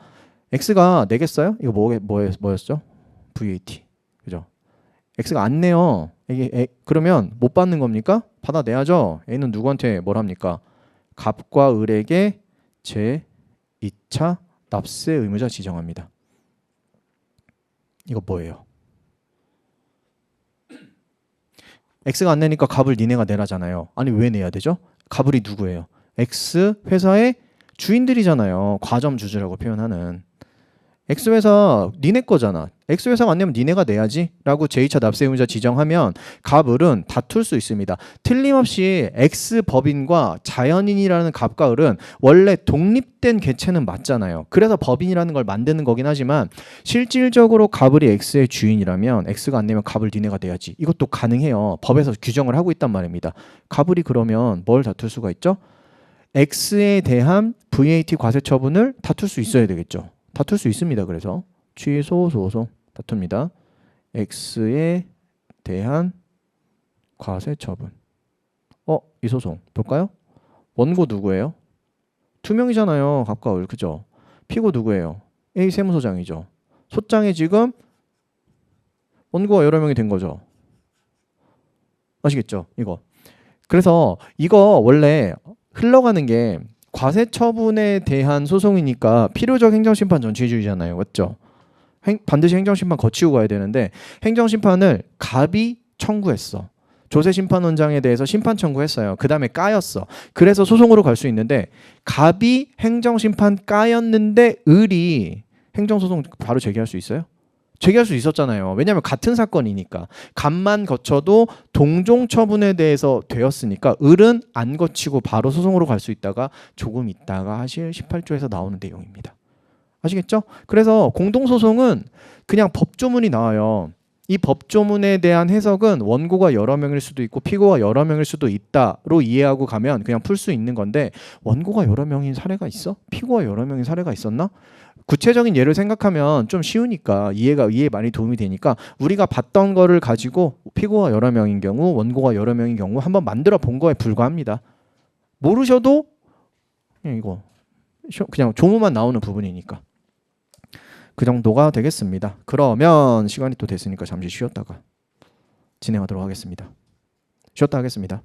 X가 내겠어요? 이거 뭐였죠? VAT. 그죠? X가 안 내요. 그러면 못 받는 겁니까? 받아내야죠. A는 누구한테 뭘 합니까? 갑과 을에게 제2차 납세 의무자 지정합니다. 이거 뭐예요? X가 안 내니까 갑을 니네가 내라잖아요. 아니 왜 내야 되죠? 갑을이 누구예요? X 회사의 주인들이잖아요. 과점주주라고 표현하는. X회사 니네 거잖아. X회사가 안 내면 니네가 내야지 라고 제2차 납세 의무자 지정하면 갑을은 다툴 수 있습니다. 틀림없이 X법인과 자연인이라는 갑과 을은 원래 독립된 개체는 맞잖아요. 그래서 법인이라는 걸 만드는 거긴 하지만 실질적으로 갑을이 X의 주인이라면 X가 안 내면 갑을 니네가 내야지. 이것도 가능해요. 법에서 규정을 하고 있단 말입니다. 갑을이 그러면 뭘 다툴 수가 있죠? X에 대한 VAT 과세 처분을 다툴 수 있어야 되겠죠. 다툴 수 있습니다. 그래서 취소 소송 다툽니다. X에 대한 과세 처분. 이 소송 볼까요? 원고 누구예요? 2명이잖아요. 갑과 을. 그죠? 피고 누구예요? A 세무서장이죠. 소장에 지금 원고가 여러 명이 된 거죠. 아시겠죠? 이거. 그래서 이거 원래 흘러가는 게 과세 처분에 대한 소송이니까 필요적 행정심판 전치주의잖아요. 맞죠? 반드시 행정심판 거치고 가야 되는데 행정심판을 갑이 청구했어. 조세심판원장에 대해서 심판 청구했어요. 그 다음에 까였어. 그래서 소송으로 갈 수 있는데 갑이 행정심판 까였는데 을이 행정소송 바로 제기할 수 있어요? 제기할 수 있었잖아요. 왜냐하면 같은 사건이니까. 갑만 거쳐도 동종 처분에 대해서 되었으니까 을은 안 거치고 바로 소송으로 갈 수 있다가 조금 있다가 하실 18조에서 나오는 내용입니다. 아시겠죠? 그래서 공동소송은 그냥 법조문이 나와요. 이 법조문에 대한 해석은 원고가 여러 명일 수도 있고 피고가 여러 명일 수도 있다로 이해하고 가면 그냥 풀 수 있는 건데 원고가 여러 명인 사례가 있어? 피고가 여러 명인 사례가 있었나? 구체적인 예를 생각하면 좀 쉬우니까 이해에 많이 도움이 되니까 우리가 봤던 거를 가지고 피고가 여러 명인 경우 원고가 여러 명인 경우 한번 만들어 본 거에 불과합니다. 모르셔도 그냥 조문만 나오는 부분이니까 그 정도가 되겠습니다. 그러면 시간이 또 됐으니까 잠시 쉬었다가 진행하도록 하겠습니다. 쉬었다 하겠습니다.